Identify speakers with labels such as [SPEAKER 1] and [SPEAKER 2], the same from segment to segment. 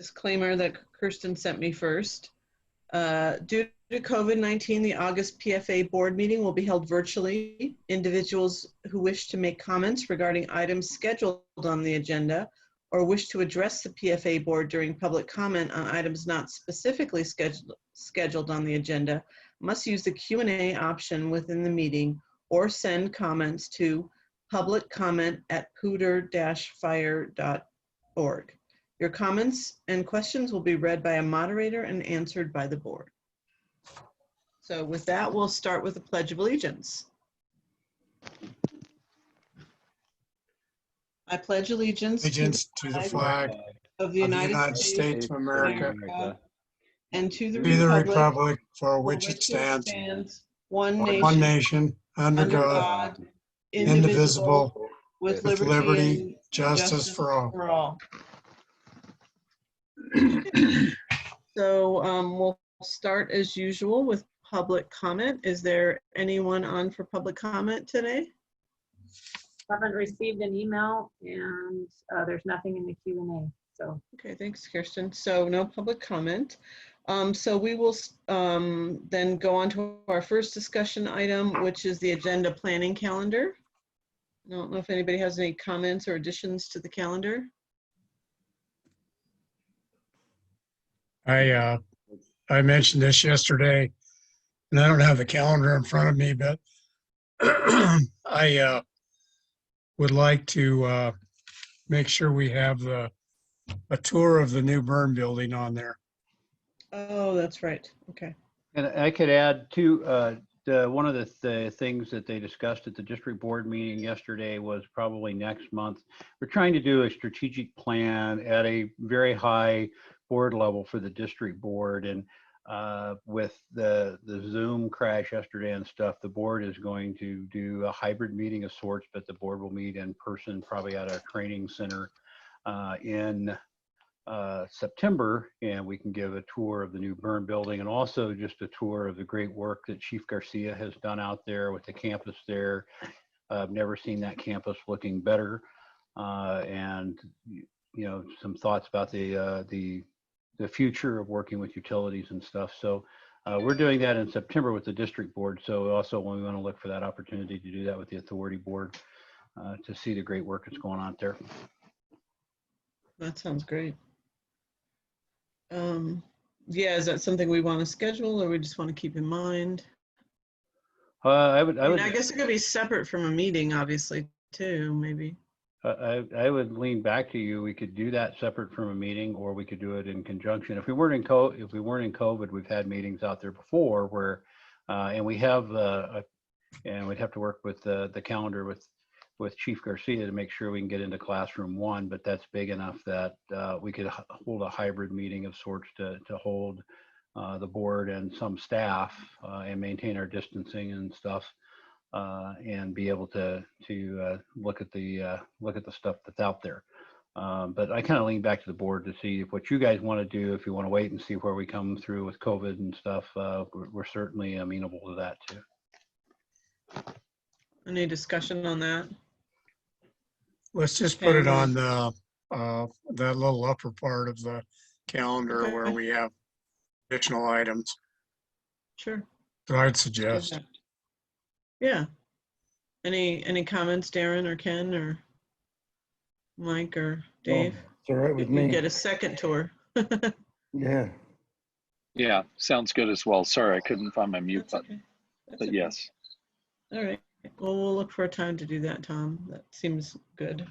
[SPEAKER 1] disclaimer that Kirsten sent me first. Due to COVID-19, the August PFA board meeting will be held virtually. Individuals who wish to make comments regarding items scheduled on the agenda or wish to address the PFA board during public comment on items not specifically scheduled on the agenda must use the Q&A option within the meeting or send comments to publiccomment@poudre-fire.org. Your comments and questions will be read by a moderator and answered by the board. So with that, we'll start with the Pledge of Allegiance. I pledge allegiance
[SPEAKER 2] To the flag
[SPEAKER 1] of the United
[SPEAKER 2] States of America
[SPEAKER 1] and to the
[SPEAKER 2] republic for which it stands,
[SPEAKER 1] one
[SPEAKER 2] nation, under God, indivisible, with liberty and justice for all.
[SPEAKER 1] So we'll start as usual with public comment. Is there anyone on for public comment today?
[SPEAKER 3] Haven't received an email, and there's nothing in the Q&A. So
[SPEAKER 1] okay, thanks, Kirsten. So no public comment. So we will then go on to our first discussion item, which is the agenda planning calendar. I don't know if anybody has any comments or additions to the calendar.
[SPEAKER 2] I mentioned this yesterday, and I don't have the calendar in front of me, but I would like to make sure we have a tour of the new burn building on there.
[SPEAKER 1] Oh, that's right. Okay.
[SPEAKER 4] And I could add too, one of the things that they discussed at the district board meeting yesterday was probably next month. We're trying to do a strategic plan at a very high board level for the district board. And with the Zoom crash yesterday and stuff, the board is going to do a hybrid meeting of sorts, but the board will meet in person, probably at our training center in September, and we can give a tour of the new burn building and also just a tour of the great work that Chief Garcia has done out there with the campus there. I've never seen that campus looking better, and you know, some thoughts about the future of working with utilities and stuff. So we're doing that in September with the district board. So also when we want to look for that opportunity to do that with the authority board to see the great work that's going on there.
[SPEAKER 1] That sounds great. Yeah, is that something we want to schedule or we just want to keep in mind? I guess it could be separate from a meeting, obviously, too, maybe.
[SPEAKER 4] I would lean back to you. We could do that separate from a meeting, or we could do it in conjunction. If we weren't in COVID, we've had meetings out there before where, and we have, and we'd have to work with the calendar with Chief Garcia to make sure we can get into classroom 1, but that's big enough that we could hold a hybrid meeting of sorts to hold the board and some staff and maintain our distancing and stuff, and be able to look at the stuff that's out there. But I kind of lean back to the board to see what you guys want to do. If you want to wait and see where we come through with COVID and stuff, we're certainly amenable to that too.
[SPEAKER 1] Any discussion on that?
[SPEAKER 2] Let's just put it on the that little upper part of the calendar where we have additional items.
[SPEAKER 1] Sure.
[SPEAKER 2] So I'd suggest.
[SPEAKER 1] Okay. Yeah. Any comments, Darren or Ken or Mike or Dave?
[SPEAKER 5] It's all right with me.
[SPEAKER 1] Get a second tour.
[SPEAKER 5] Yeah.
[SPEAKER 6] Yeah, sounds good as well. Sorry, I couldn't find my mute
[SPEAKER 1] That's
[SPEAKER 6] button,
[SPEAKER 1] okay. That's
[SPEAKER 6] but
[SPEAKER 1] okay.
[SPEAKER 6] yes.
[SPEAKER 1] All right. Well, we'll look for a time to do that, Tom. That seems good.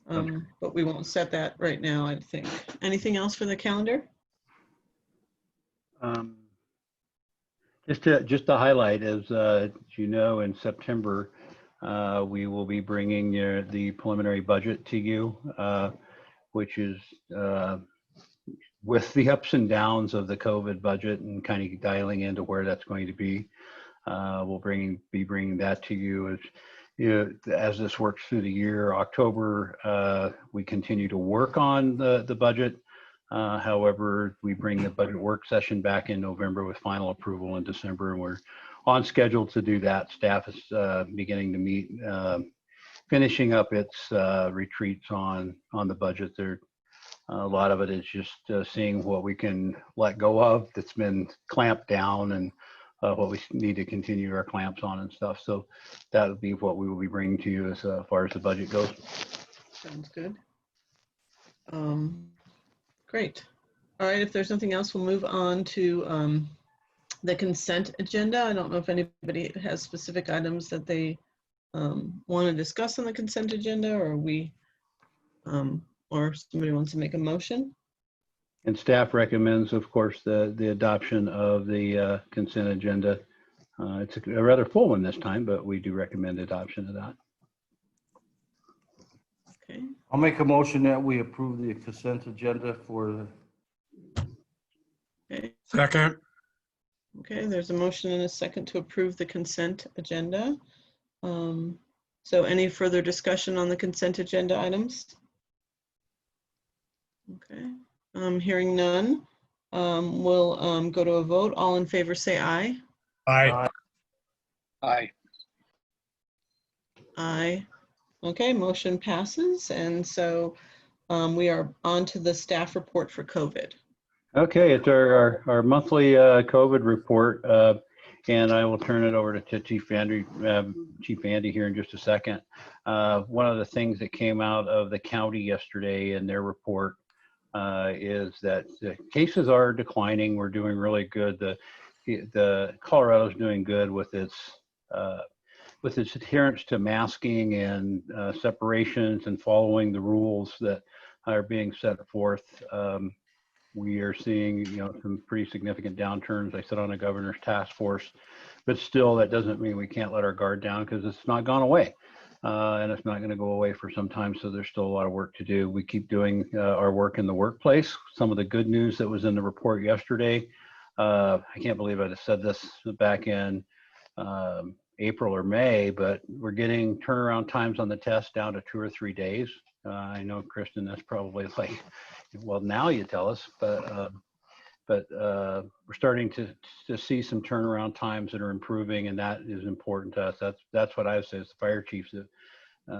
[SPEAKER 1] But we won't set that right now, I think. Anything else for the calendar?
[SPEAKER 4] Just to highlight, as you know, in September, we will be bringing the preliminary budget to you, which is with the ups and downs of the COVID budget and kind of dialing into where that's going to be. We'll be bringing that to you as this works through the year. October, we continue to work on the budget. However, we bring the budget work session back in November with final approval in December, and we're on schedule to do that. Staff is beginning to meet, finishing up its retreats on the budget. They're A lot of it is just seeing what we can let go of that's been clamped down, and what we need to continue our clamps on and stuff. So that would be what we will be bringing to you as far as the budget goes.
[SPEAKER 1] Sounds good. Great. All right, if there's nothing else, we'll move on to the consent agenda. I don't know if anybody has specific items that they want to discuss on the consent agenda, or or somebody wants to make a motion.
[SPEAKER 4] And staff recommends, of course, the adoption of the consent agenda. It's a rather full one this time, but we do recommend adoption of that.
[SPEAKER 1] Okay.
[SPEAKER 5] I'll make a motion that we approve the consent agenda for
[SPEAKER 1] Okay.
[SPEAKER 2] Second.
[SPEAKER 1] Okay, there's a motion and a second to approve the consent agenda. So any further discussion on the consent agenda items? Okay, hearing none, we'll go to a vote. All in favor say aye.
[SPEAKER 2] Aye.
[SPEAKER 6] Aye.
[SPEAKER 1] Aye. Okay, motion passes. And so we are on to the staff report for COVID.
[SPEAKER 4] Okay, it's our monthly COVID report, and I will turn it over to Chief Andy here in just a second. One of the things that came out of the county yesterday in their report is that the cases are declining. We're doing really good. The Colorado's doing good with its adherence to masking and separations and following the rules that are being set forth. We are seeing, some pretty significant downturns. I sit on a governor's task force, but still that doesn't mean we can't let our guard down, because it's not gone away. And it's not going to go away for some time. So there's still a lot of work to do. We keep doing our work in the workplace. Some of the good news that was in the report yesterday, I can't believe I'd have said this back in April or May, but we're getting turnaround times on the test down to 2 or 3 days. I know, Kristen, that's probably like, well, now you tell us, but we're starting to see some turnaround times that are improving, and that is important to us. That's what I would say as the fire chiefs.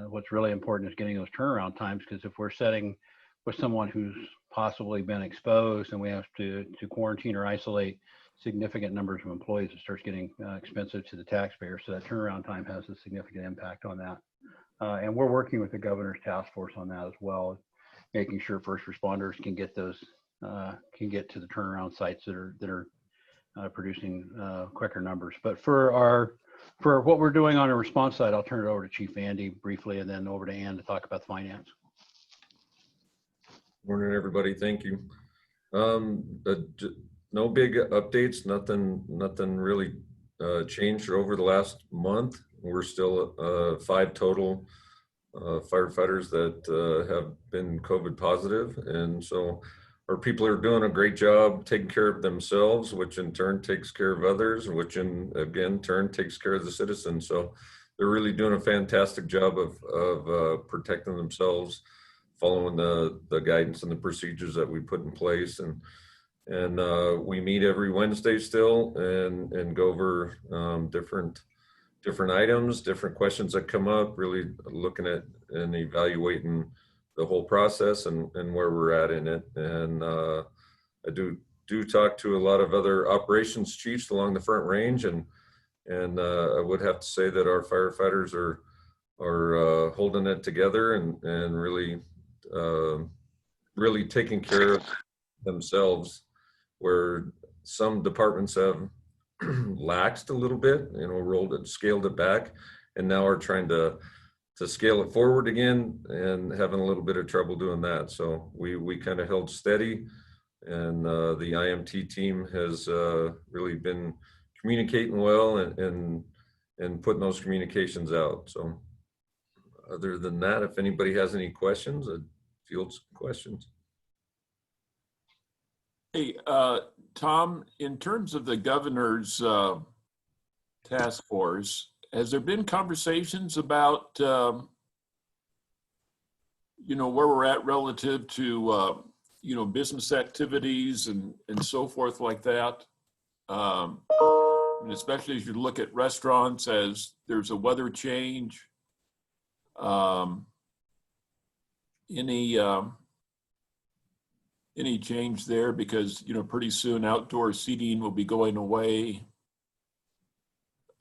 [SPEAKER 4] What's really important is getting those turnaround times, because if we're setting with someone who's possibly been exposed and we have to quarantine or isolate significant numbers of employees, it starts getting expensive to the taxpayer. So that turnaround time has a significant impact on that. And we're working with the governor's task force on that as well, making sure first responders can get those can get to the turnaround sites that are producing quicker numbers. But for what we're doing on the response side, I'll turn it over to Chief Andy briefly, and then over to Ann to talk about finance.
[SPEAKER 7] Morning, everybody. Thank you. No big updates. Nothing really changed over the last month. We're still 5 total firefighters that have been COVID positive, and so our people are doing a great job taking care of themselves, which in turn takes care of others, which in turn takes care of the citizens. So they're really doing a fantastic job of protecting themselves, following the guidance and the procedures that we put in place. And we meet every Wednesday still and go over different items, different questions that come up, really looking at and evaluating the whole process and where we're at in it. And I do talk to a lot of other operations chiefs along the Front Range, and I would have to say that our firefighters are holding it together and really taking care of themselves, where some departments have laxed a little bit, scaled it back, and now are trying to scale it forward again and having a little bit of trouble doing that. So we kind of held steady, and the IMT team has really been communicating well and putting those communications out. So other than that, if anybody has any questions, I'd field some questions.
[SPEAKER 8] Hey, Tom, in terms of the governor's task force, has there been conversations about, where we're at relative to, business activities and so forth like that? And especially as you look at restaurants as there's a weather change, any any change there? Because, pretty soon outdoor seating will be going away.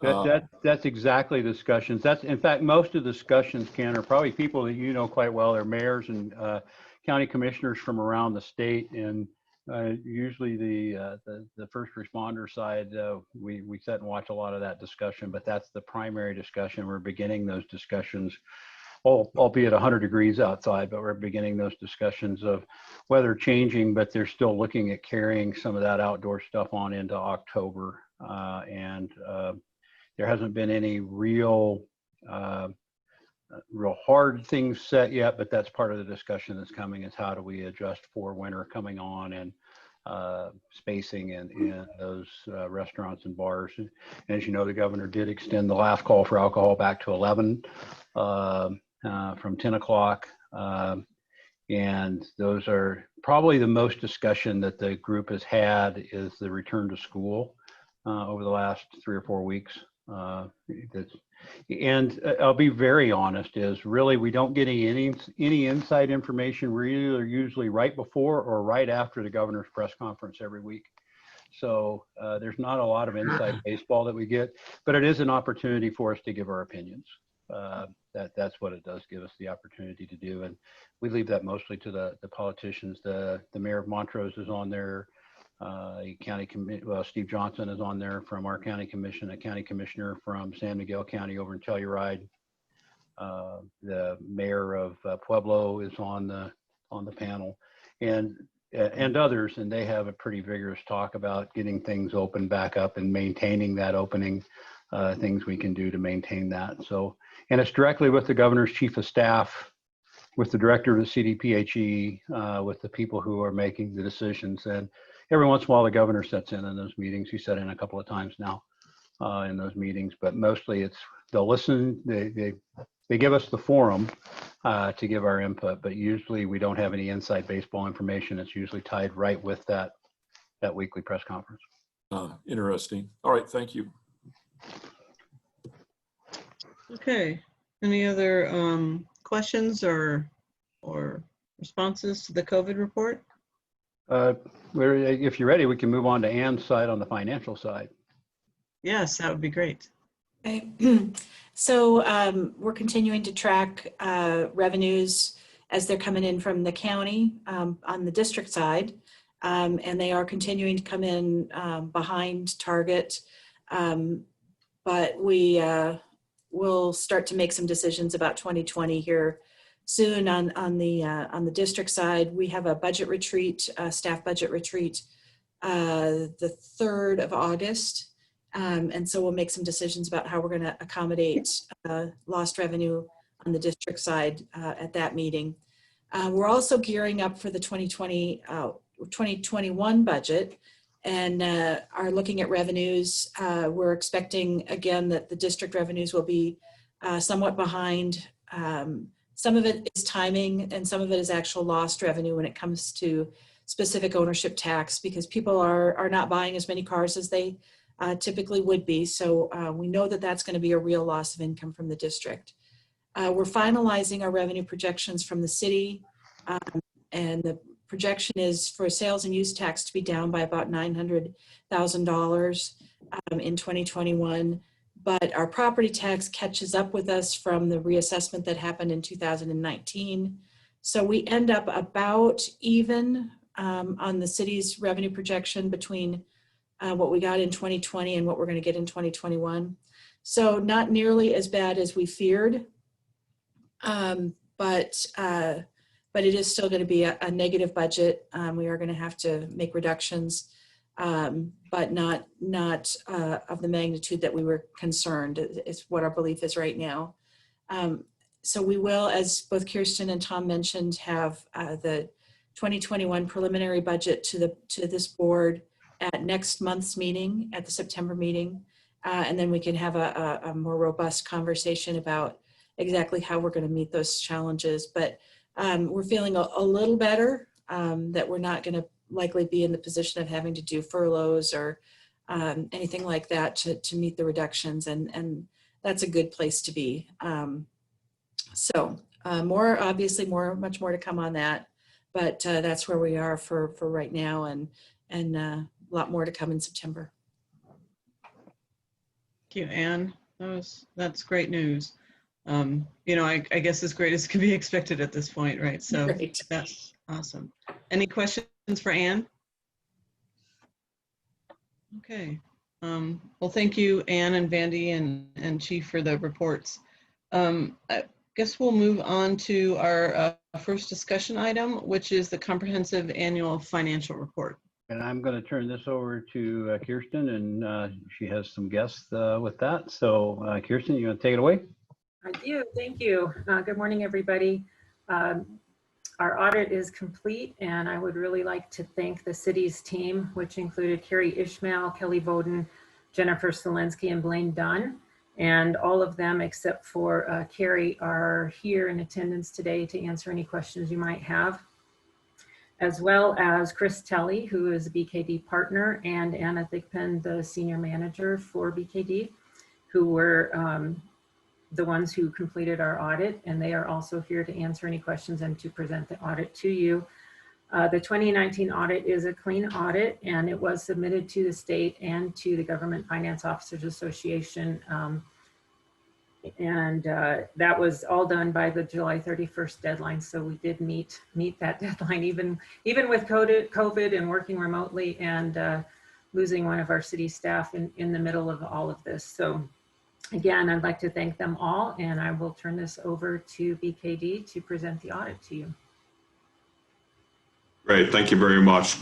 [SPEAKER 4] That's exactly the discussions. That's, in fact, most of the discussions, Ken, are probably people that you know quite well. They're mayors and county commissioners from around the state, and usually the first responder side, we sit and watch a lot of that discussion, but that's the primary discussion. We're beginning those discussions, albeit 100 degrees outside, but we're beginning those discussions of weather changing, but they're still looking at carrying some of that outdoor stuff on into October. There hasn't been any real hard things set yet, but that's part of the discussion that's coming, is how do we adjust for winter coming on, and spacing in those restaurants and bars. And as you know, the governor did extend the last call for alcohol back to 11 from 10 o'clock. And those are probably the most discussion that the group has had, is the return to school over the last 3 or 4 weeks. And I'll be very honest, is really we don't get any inside information. We're either usually right before or right after the governor's press conference every week. So there's not a lot of inside baseball that we get, but it is an opportunity for us to give our opinions. That's what it does give us the opportunity to do. And we leave that mostly to the politicians. The mayor of Montrose is on there. Steve Johnson is on there from our county commission, a county commissioner from San Miguel County over in Telluride. The mayor of Pueblo is on the panel, and others, and they have a pretty vigorous talk about getting things open back up and maintaining that opening, things we can do to maintain that. So, and it's directly with the governor's chief of staff, with the director of the CDPHE, with the people who are making the decisions. And every once in a while, the governor sits in those meetings. He sat in a couple of times now in those meetings, but mostly they'll listen. They give us the forum to give our input, but usually we don't have any inside baseball information. It's usually tied right with that weekly press conference.
[SPEAKER 8] Interesting. All right, thank you.
[SPEAKER 1] Okay. Any other questions or responses to the COVID report?
[SPEAKER 4] If you're ready, we can move on to Ann's side on the financial side.
[SPEAKER 1] Yes, that would be great.
[SPEAKER 9] Okay. So we're continuing to track revenues as they're coming in from the county on the district side, and they are continuing to come in behind target, but we will start to make some decisions about 2020 here soon. On the district side, we have a budget retreat, staff budget retreat, the 3rd of August. And so we'll make some decisions about how we're going to accommodate lost revenue on the district side at that meeting. We're also gearing up for the 2021 budget, and are looking at revenues. We're expecting, again, that the district revenues will be somewhat behind. Some of it is timing, and some of it is actual lost revenue when it comes to specific ownership tax, because people are not buying as many cars as they typically would be. So we know that that's going to be a real loss of income from the district. We're finalizing our revenue projections from the city, and the projection is for sales and use tax to be down by about $900,000 in 2021. But our property tax catches up with us from the reassessment that happened in 2019. So we end up about even on the city's revenue projection between what we got in 2020 and what we're going to get in 2021. So not nearly as bad as we feared, but it is still going to be a negative budget. We are going to have to make reductions, but not of the magnitude that we were concerned, is what our belief is right now. So we will, as both Kirsten and Tom mentioned, have the 2021 preliminary budget to this board at next month's meeting, at the September meeting, and then we can have a more robust conversation about exactly how we're going to meet those challenges. But we're feeling a little better that we're not going to likely be in the position of having to do furloughs or anything like that to meet the reductions, and that's a good place to be. So obviously much more to come on that, but that's where we are for right now, and a lot more to come in September.
[SPEAKER 1] Thank you, Anne. That's great news. I guess as great as can be expected at this point, right? So
[SPEAKER 9] Right.
[SPEAKER 1] that's awesome. Any questions for Anne? Okay. Well, thank you, Anne and Vandy and Chief, for the reports. I guess we'll move on to our first discussion item, which is the comprehensive annual financial report.
[SPEAKER 4] And I'm going to turn this over to Kirsten, and she has some guests with that. So Kirsten, you want to take it away?
[SPEAKER 3] I do, thank you. Good morning, everybody. Our audit is complete, and I would really like to thank the city's team, which included Carrie Ishmael, Kelly Bowden, Jennifer Selensky, and Blaine Dunn. And all of them, except for Carrie, are here in attendance today to answer any questions you might have, as well as Chris Telly, who is a BKD partner, and Anna Thigpen, the senior manager for BKD, who were the ones who completed our audit, and they are also here to answer any questions and to present the audit to you. The 2019 audit is a clean audit, and it was submitted to the state and to the Government Finance Officers Association. That was all done by the July 31st deadline. So we did meet that deadline, even with COVID and working remotely and losing one of our city staff in the middle of all of this. So again, I'd like to thank them all, and I will turn this over to BKD to present the audit to you.
[SPEAKER 10] Great, thank you very much.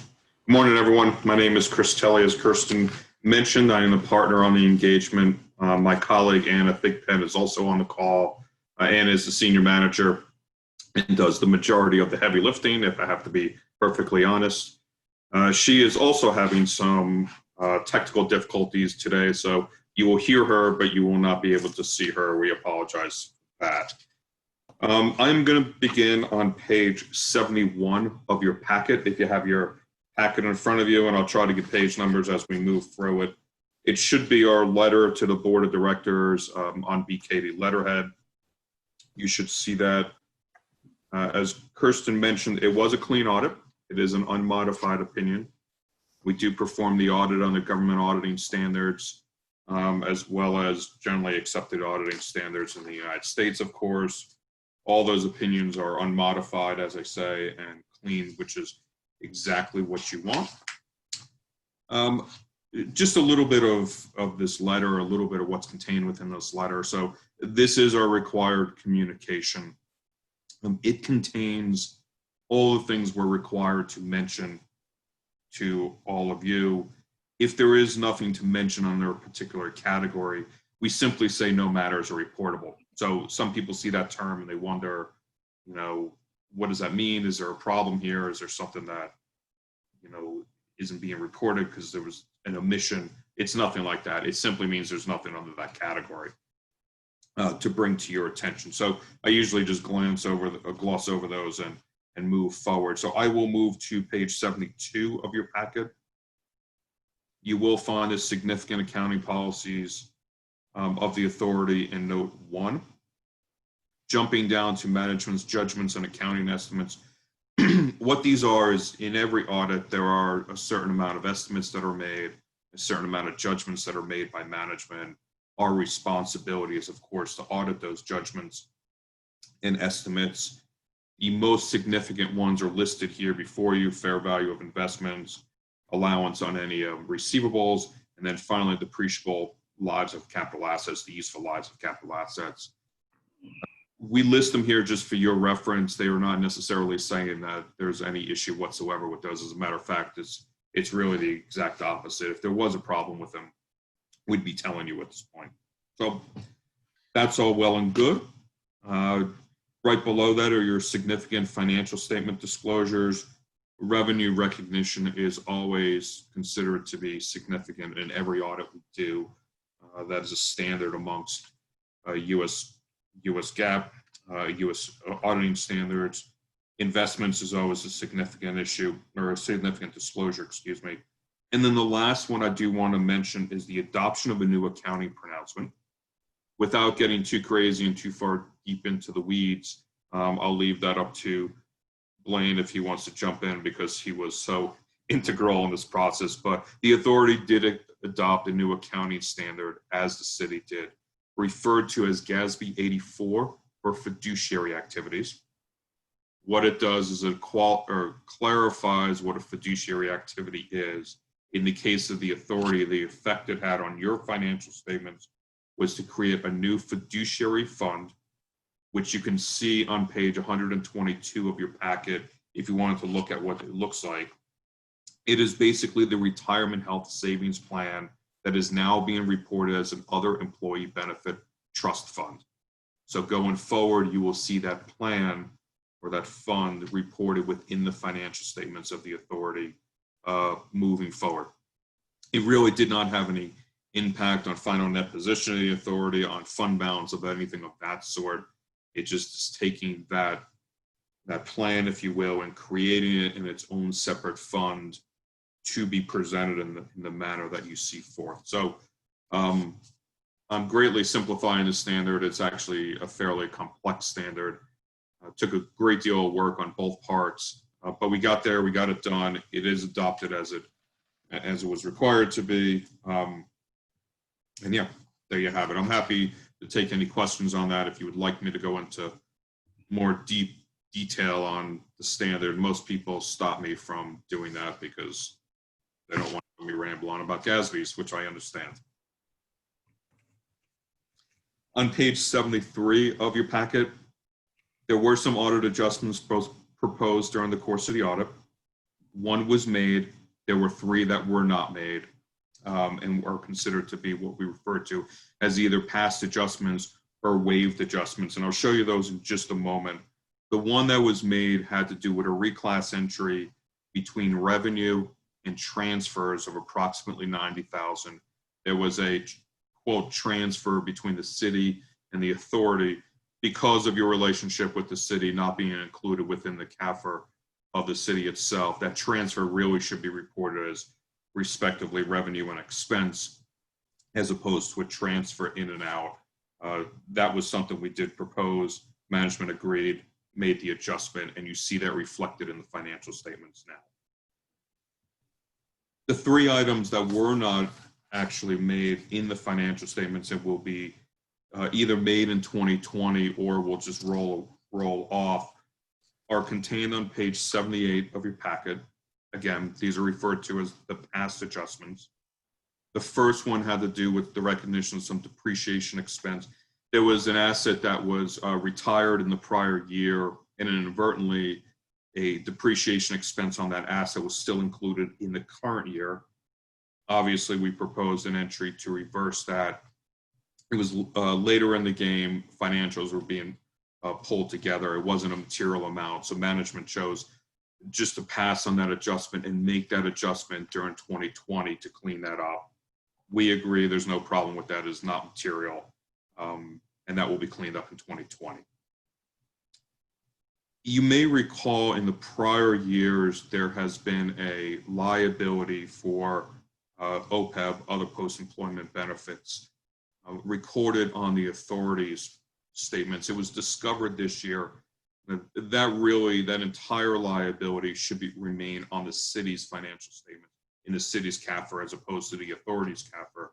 [SPEAKER 10] Good morning, everyone. My name is Chris Telly. As Kirsten mentioned, I am the partner on the engagement. My colleague, Anna Thigpen, is also on the call. Anna is the senior manager and does the majority of the heavy lifting, if I have to be perfectly honest. She is also having some technical difficulties today, so you will hear her, but you will not be able to see her. We apologize for that. I'm going to begin on page 71 of your packet, if you have your packet in front of you, and I'll try to get page numbers as we move through it. It should be our letter to the Board of Directors on BKD letterhead. You should see that. As Kirsten mentioned, it was a clean audit. It is an unmodified opinion. We do perform the audit under government auditing standards, as well as generally accepted auditing standards in the United States, of course. All those opinions are unmodified, as I say, and clean, which is exactly what you want. Just a little bit of this letter, a little bit of what's contained within this letter. So this is our required communication. It contains all the things we're required to mention to all of you. If there is nothing to mention under a particular category, we simply say no matters are reportable. So some people see that term and they wonder, what does that mean? Is there a problem here? Is there something that, isn't being reported because there was an omission? It's nothing like that. It simply means there's nothing under that category to bring to your attention. So I usually just gloss over those and move forward. So I will move to page 72 of your packet. You will find the significant accounting policies of the authority in note 1. Jumping down to management's judgments and accounting estimates. What these are is, in every audit, there are a certain amount of estimates that are made, a certain amount of judgments that are made by management. Our responsibility is, of course, to audit those judgments and estimates. The most significant ones are listed here before you: fair value of investments, allowance on any receivables, and then finally depreciable lives of capital assets, the useful lives of capital assets. We list them here just for your reference. They are not necessarily saying that there's any issue whatsoever with those. As a matter of fact, it's really the exact opposite. If there was a problem with them, we'd be telling you at this point. So that's all well and good. Right below that are your significant financial statement disclosures. Revenue recognition is always considered to be significant in every audit we do. That is a standard amongst US GAAP, US auditing standards. Investments is always a significant issue, or a significant disclosure, excuse me. And then the last one I do want to mention is the adoption of a new accounting pronouncement. Without getting too crazy and too far deep into the weeds, I'll leave that up to Blaine if he wants to jump in because he was so integral in this process, but the authority did adopt a new accounting standard, as the city did, referred to as GASB 84 for fiduciary activities. What it does is it clarifies what a fiduciary activity is. In the case of the authority, the effect it had on your financial statements was to create a new fiduciary fund, which you can see on page 122 of your packet if you wanted to look at what it looks like. It is basically the retirement health savings plan that is now being reported as an other employee benefit trust fund. So going forward, you will see that plan or that fund reported within the financial statements of the authority moving forward. It really did not have any impact on final net position of the authority, on fund balance, of anything of that sort. It just is taking that plan, if you will, and creating it in its own separate fund to be presented in the manner that you see forth. So I'm greatly simplifying the standard. It's actually a fairly complex standard. Took a great deal of work on both parts, but we got there, we got it done. It is adopted as it was required to be. And yeah, there you have it. I'm happy to take any questions on that if you would like me to go into more deep detail on the standard. Most people stop me from doing that because they don't want me to ramble on about GASBs, which I understand. On page 73 of your packet, there were some audit adjustments proposed during the course of the audit. One was made. There were 3 that were not made and are considered to be what we refer to as either past adjustments or waived adjustments. And I'll show you those in just a moment. The one that was made had to do with a reclass entry between revenue and transfers of approximately $90,000. There was a quote transfer between the city and the authority because of your relationship with the city not being included within the CAFR of the city itself. That transfer really should be reported as respectively revenue and expense as opposed to a transfer in and out. That was something we did propose. Management agreed, made the adjustment, and you see that reflected in the financial statements now. The 3 items that were not actually made in the financial statements and will be either made in 2020 or will just roll off are contained on page 78 of your packet. Again, these are referred to as the past adjustments. The first one had to do with the recognition of some depreciation expense. There was an asset that was retired in the prior year, and inadvertently a depreciation expense on that asset was still included in the current year. Obviously, we proposed an entry to reverse that. It was later in the game, financials were being pulled together. It wasn't a material amount, so management chose just to pass on that adjustment and make that adjustment during 2020 to clean that up. We agree there's no problem with that. It's not material, and that will be cleaned up in 2020. You may recall in the prior years, there has been a liability for OPEB, other post-employment benefits, recorded on the authority's statements. It was discovered this year that entire liability should remain on the city's financial statement, in the city's CAFR as opposed to the authority's CAFR.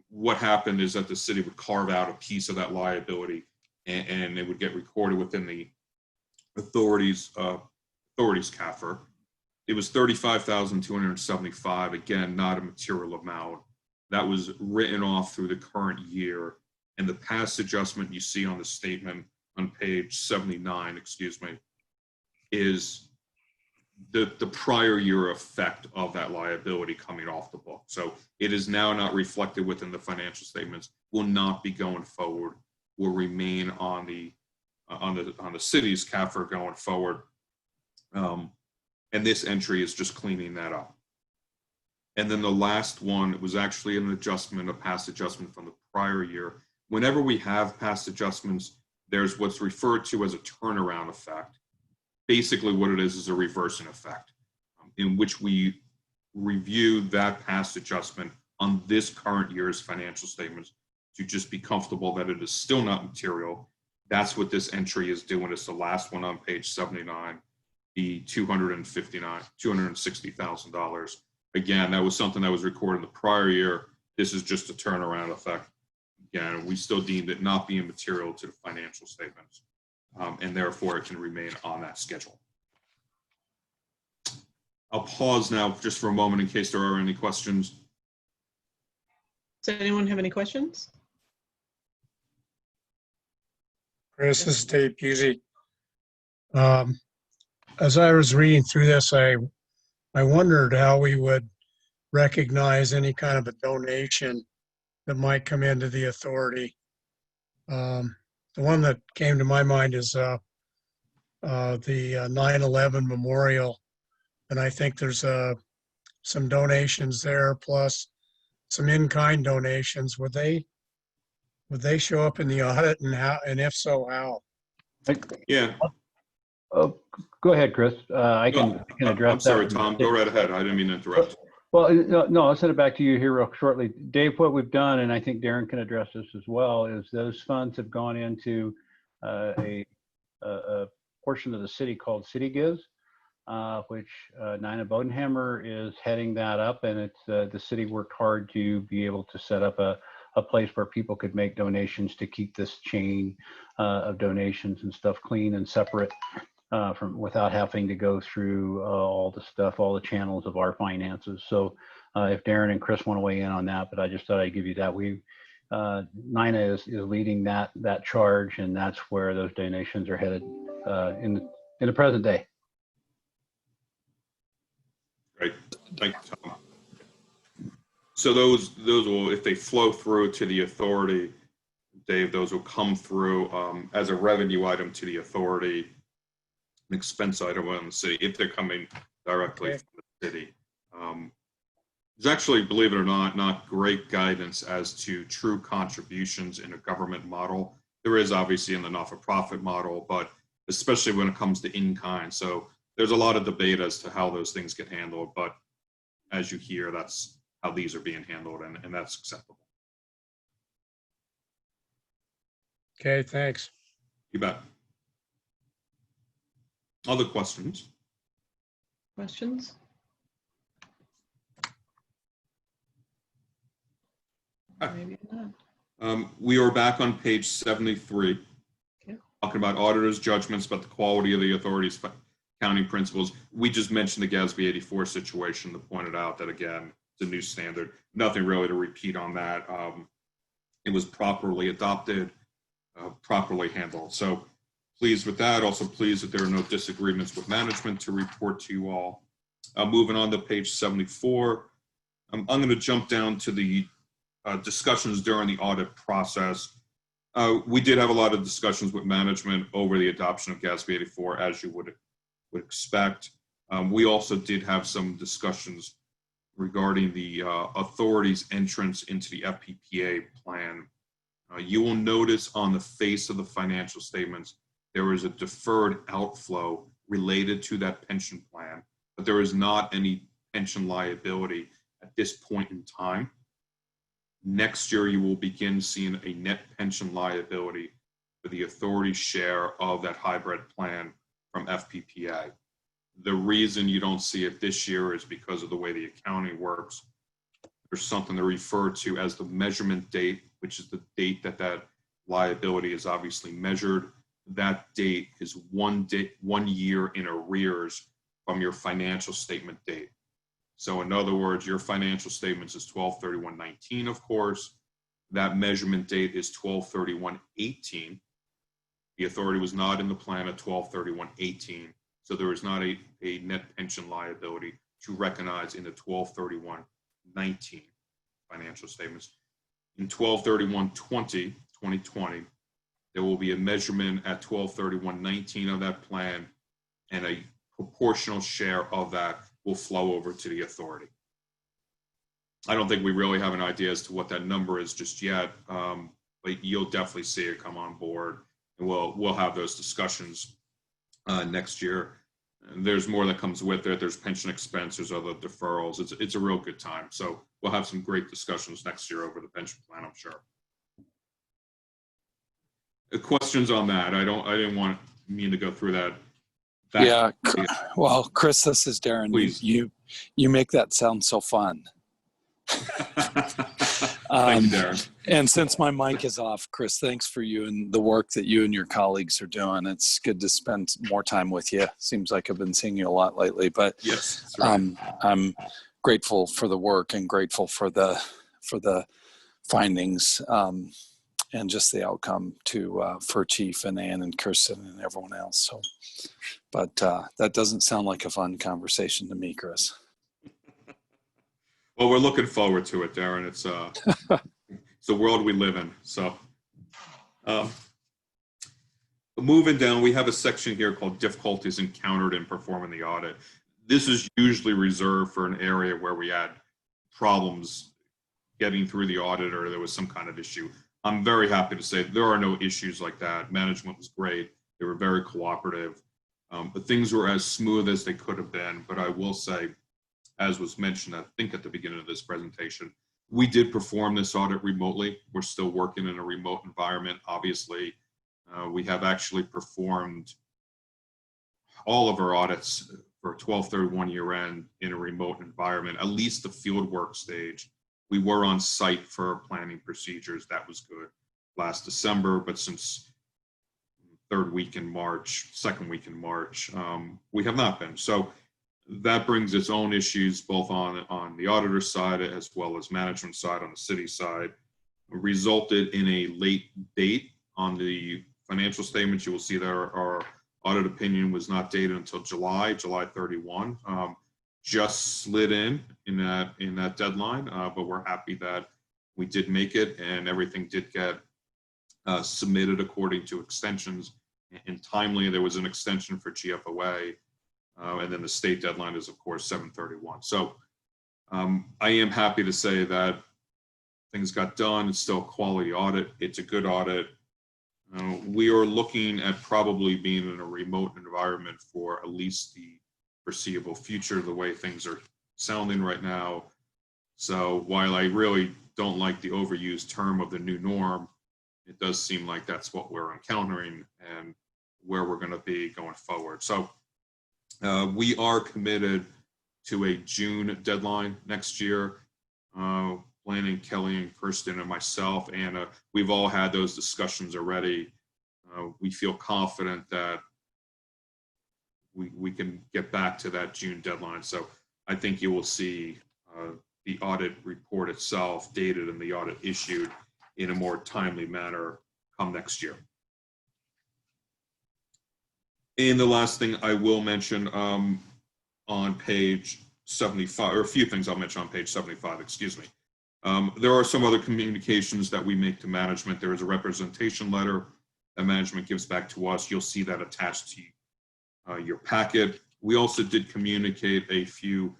[SPEAKER 10] What happened is that the city would carve out a piece of that liability and it would get recorded within the authority's CAFR. It was $35,275, again, not a material amount. That was written off through the current year, and the past adjustment you see on the statement on page 79, is the prior year effect of that liability coming off the book. So it is now not reflected within the financial statements, will not be going forward, will remain on the city's CAFR going forward. And this entry is just cleaning that up. And then the last one was actually an adjustment, a past adjustment from the prior year. Whenever we have past adjustments, there's what's referred to as a turnaround effect. Basically what it is a reversing effect in which we review that past adjustment on this current year's financial statements to just be comfortable that it is still not material. That's what this entry is doing. It's the last one on page 79. be $260,000. Again, that was something that was recorded the prior year. This is just a turnaround effect. Again, we still deemed it not being material to the financial statements, and therefore it can remain on that schedule. I'll pause now just for a moment in case there are any questions.
[SPEAKER 1] Does anyone have any questions?
[SPEAKER 2] Chris, this is Dave Pusey. As I was reading through this, I wondered how we would recognize any kind of a donation that might come into the authority. The one that came to my mind is the 9/11 memorial, and I think there's some donations there plus some in-kind donations. Would they show up in the audit, and how, and if so, how?
[SPEAKER 10] Yeah.
[SPEAKER 4] Oh, go ahead, Chris. I can address
[SPEAKER 10] I'm sorry,
[SPEAKER 4] that.
[SPEAKER 10] Tom. Go right ahead. I didn't mean to interrupt.
[SPEAKER 4] Well, no, I'll send it back to you here real shortly. Dave, what we've done, and I think Darren can address this as well, is those funds have gone into a portion of the city called City Gives, which Nina Bodenhammer is heading that up, and it's the city worked hard to be able to set up a place where people could make donations to keep this chain of donations and stuff clean and separate from without having to go through all the stuff, all the channels of our finances. So if Darren and Chris want to weigh in on that, but I just thought I'd give you that. Nina is leading that charge, and that's where those donations are headed in the present day.
[SPEAKER 10] Great, thank you, Tom. So those will, if they flow through to the authority, Dave, those will come through as a revenue item to the authority, an expense item on the city, if they're coming directly from the city. There's actually, believe it or not great guidance as to true contributions in a government model. There is obviously in the not-for-profit model, but especially when it comes to in-kind. So there's a lot of debate as to how those things get handled, but as you hear, that's how these are being handled, and that's acceptable.
[SPEAKER 2] Okay, thanks.
[SPEAKER 10] You bet. Other questions?
[SPEAKER 1] Questions? Maybe not.
[SPEAKER 10] We are back on page 73, talking about auditors' judgments about the quality of the authority's accounting principles. We just mentioned the GASB 84 situation that pointed out that, again, it's a new standard. Nothing really to repeat on that. It was properly adopted, properly handled. So pleased with that. Also pleased that there are no disagreements with management to report to you all. Moving on to page 74, I'm going to jump down to the discussions during the audit process. We did have a lot of discussions with management over the adoption of GASB 84, as you would expect. We also did have some discussions regarding the authority's entrance into the FPPA plan. You will notice on the face of the financial statements, there is a deferred outflow related to that pension plan, but there is not any pension liability at this point in time. Next year, you will begin seeing a net pension liability for the authority's share of that hybrid plan from FPPA. The reason you don't see it this year is because of the way the accounting works. There's something to refer to as the measurement date, which is the date that that liability is obviously measured. That date is 1 year in arrears from your financial statement date. So in other words, your financial statements is 12/31/19, of course. That measurement date is 12/31/18. The authority was not in the plan at 12/31/18, so there is not a net pension liability to recognize in the 12/31/19 financial statements. In 12/31/2020, there will be a measurement at 12/31/19 of that plan, and a proportional share of that will flow over to the authority. I don't think we really have an idea as to what that number is just yet, but you'll definitely see it come on board, and we'll have those discussions next year. And there's more that comes with it. There's pension expense, there's other deferrals. It's a real good time. So we'll have some great discussions next year over the pension plan, I'm sure. Questions on that? I didn't mean to go through that Back-
[SPEAKER 11] Yeah. Well, Chris, this is Darren.
[SPEAKER 10] Please.
[SPEAKER 11] You make that sound so fun.
[SPEAKER 10] Thank you, Darren.
[SPEAKER 11] And since my mic is off, Chris, thanks for you and the work that you and your colleagues are doing. It's good to spend more time with you. Seems like I've been seeing you a lot lately, but
[SPEAKER 10] Yes, that's right.
[SPEAKER 11] I'm grateful for the work and grateful for the findings and just the outcome for Chief and Ann and Kirsten and everyone else. So, but that doesn't sound like a fun conversation to me, Chris.
[SPEAKER 10] Well, we're looking forward to it, Darren. It's the world we live in. So moving down, we have a section here called difficulties encountered in performing the audit. This is usually reserved for an area where we had problems getting through the audit or there was some kind of issue. I'm very happy to say there are no issues like that. Management was great. They were very cooperative. But things were as smooth as they could have been. But I will say, as was mentioned, I think at the beginning of this presentation, we did perform this audit remotely. We're still working in a remote environment. Obviously, we have actually performed all of our audits for 12/31 year end in a remote environment, at least the field work stage. We were on site for planning procedures. That was good last December, but since second week in March, we have not been. So that brings its own issues both on the auditor side as well as management side on the city side. Resulted in a late date on the financial statements. You will see that our audit opinion was not dated until July 31. Just slid in that deadline, but we're happy that we did make it and everything did get submitted according to extensions and timely. There was an extension for GFOA, and then the state deadline is of course 7/31. So I am happy to say that things got done. It's still a quality audit. It's a good audit. We are looking at probably being in a remote environment for at least the foreseeable future, the way things are sounding right now. So while I really don't like the overused term of the new norm, it does seem like that's what we're encountering and where we're going to be going forward. So we are committed to a June deadline next year. Planning, Kelly and Kirsten and myself, Anna, we've all had those discussions already. We feel confident that we can get back to that June deadline. So I think you will see the audit report itself dated and the audit issued in a more timely manner come next year. And the last thing I will mention on page 75, or a few things I'll mention on page 75, excuse me. There are some other communications that we make to management. There is a representation letter that management gives back to us. You'll see that attached to your packet. We also did communicate a few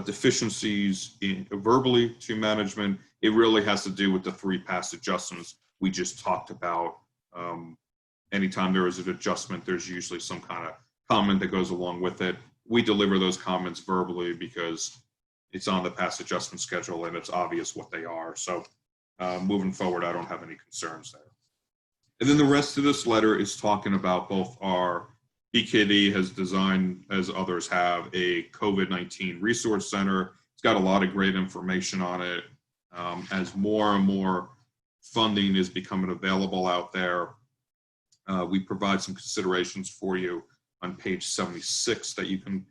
[SPEAKER 10] deficiencies verbally to management. It really has to do with the 3 past adjustments we just talked about. Anytime there is an adjustment, there's usually some kind of comment that goes along with it. We deliver those comments verbally because it's on the past adjustment schedule and it's obvious what they are. So moving forward, I don't have any concerns there. And then the rest of this letter is talking about both our BKD has designed, as others have, a COVID-19 resource center. It's got a lot of great information on it. As more and more funding is becoming available out there, we provide some considerations for you on page 76 that you can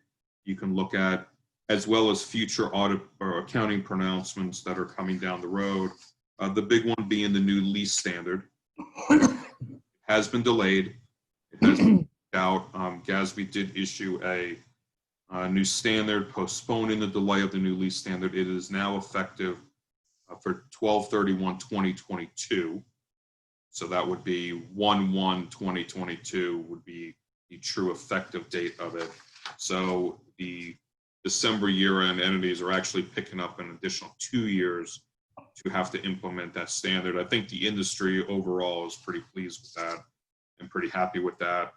[SPEAKER 10] look at, as well as future audit or accounting pronouncements that are coming down the road. The big one being the new lease standard. It has been delayed. It has been out. GASB did issue a new standard postponing the delay of the new lease standard. It is now effective for 12/31/2022. So that would be 1/1/2022 would be the true effective date of it. So the December year-end entities are actually picking up an additional 2 years to have to implement that standard. I think the industry overall is pretty pleased with that and pretty happy with that.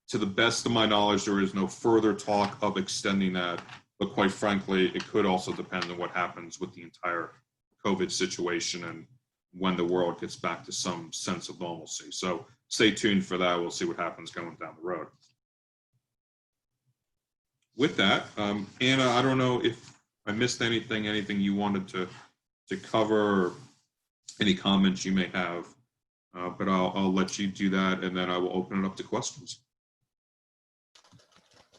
[SPEAKER 10] To the best of my knowledge, there is no further talk of extending that, but quite frankly, it could also depend on what happens with the entire COVID situation and when the world gets back to some sense of normalcy. So stay tuned for that. We'll see what happens going down the road. With that, Anna, I don't know if I missed anything you wanted to cover, or any comments you may have, but I'll let you do that, and then I will open it up to questions.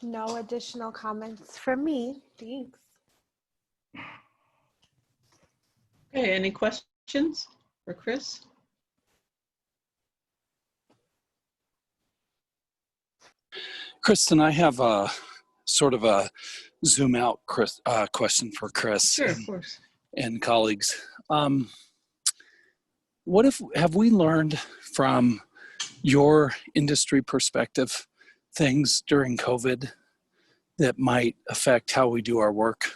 [SPEAKER 12] No additional comments from me. Thanks.
[SPEAKER 1] Okay, any questions for Chris?
[SPEAKER 11] Kristen, I have a sort of a zoom out question for Chris.
[SPEAKER 1] Sure, of course.
[SPEAKER 11] And colleagues. What have we learned from your industry perspective things during COVID that might affect how we do our work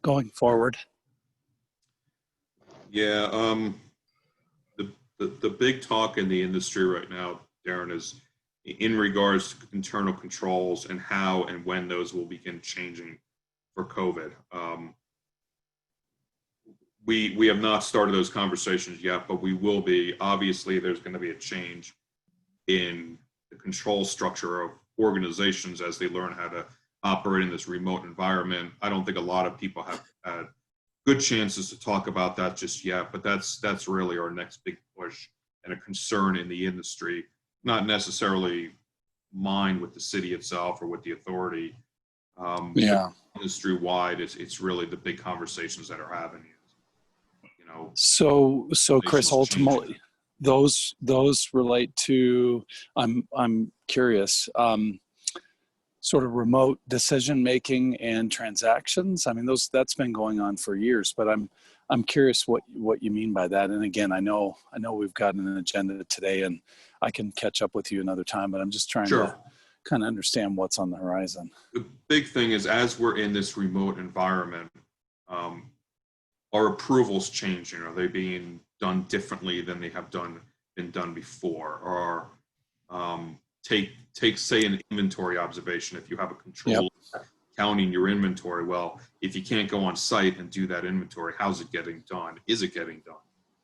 [SPEAKER 11] going forward?
[SPEAKER 10] Yeah, the big talk in the industry right now, Darren, is in regards to internal controls and how and when those will begin changing for COVID. We have not started those conversations yet, but we will be. Obviously, there's going to be a change in the control structure of organizations as they learn how to operate in this remote environment. I don't think a lot of people have had good chances to talk about that just yet, but that's really our next big push and a concern in the industry, not necessarily mine with the city itself or with the authority.
[SPEAKER 11] Yeah.
[SPEAKER 10] Industry-wide, it's really the big conversations that are having. You know.
[SPEAKER 11] So Chris, ultimately, those relate to. I'm curious. Sort of remote decision making and transactions. I mean, that's been going on for years, but I'm curious what you mean by that. And again, I know we've got an agenda today, and I can catch up with you another time, but I'm just trying to kind of understand what's on the horizon.
[SPEAKER 10] The big thing is, as we're in this remote environment, our approvals changing. Are they being done differently than they have been done before? Or take say an inventory observation. If you have a control counting your inventory, well, if you can't go on site and do that inventory, how's it getting done? Is it getting done?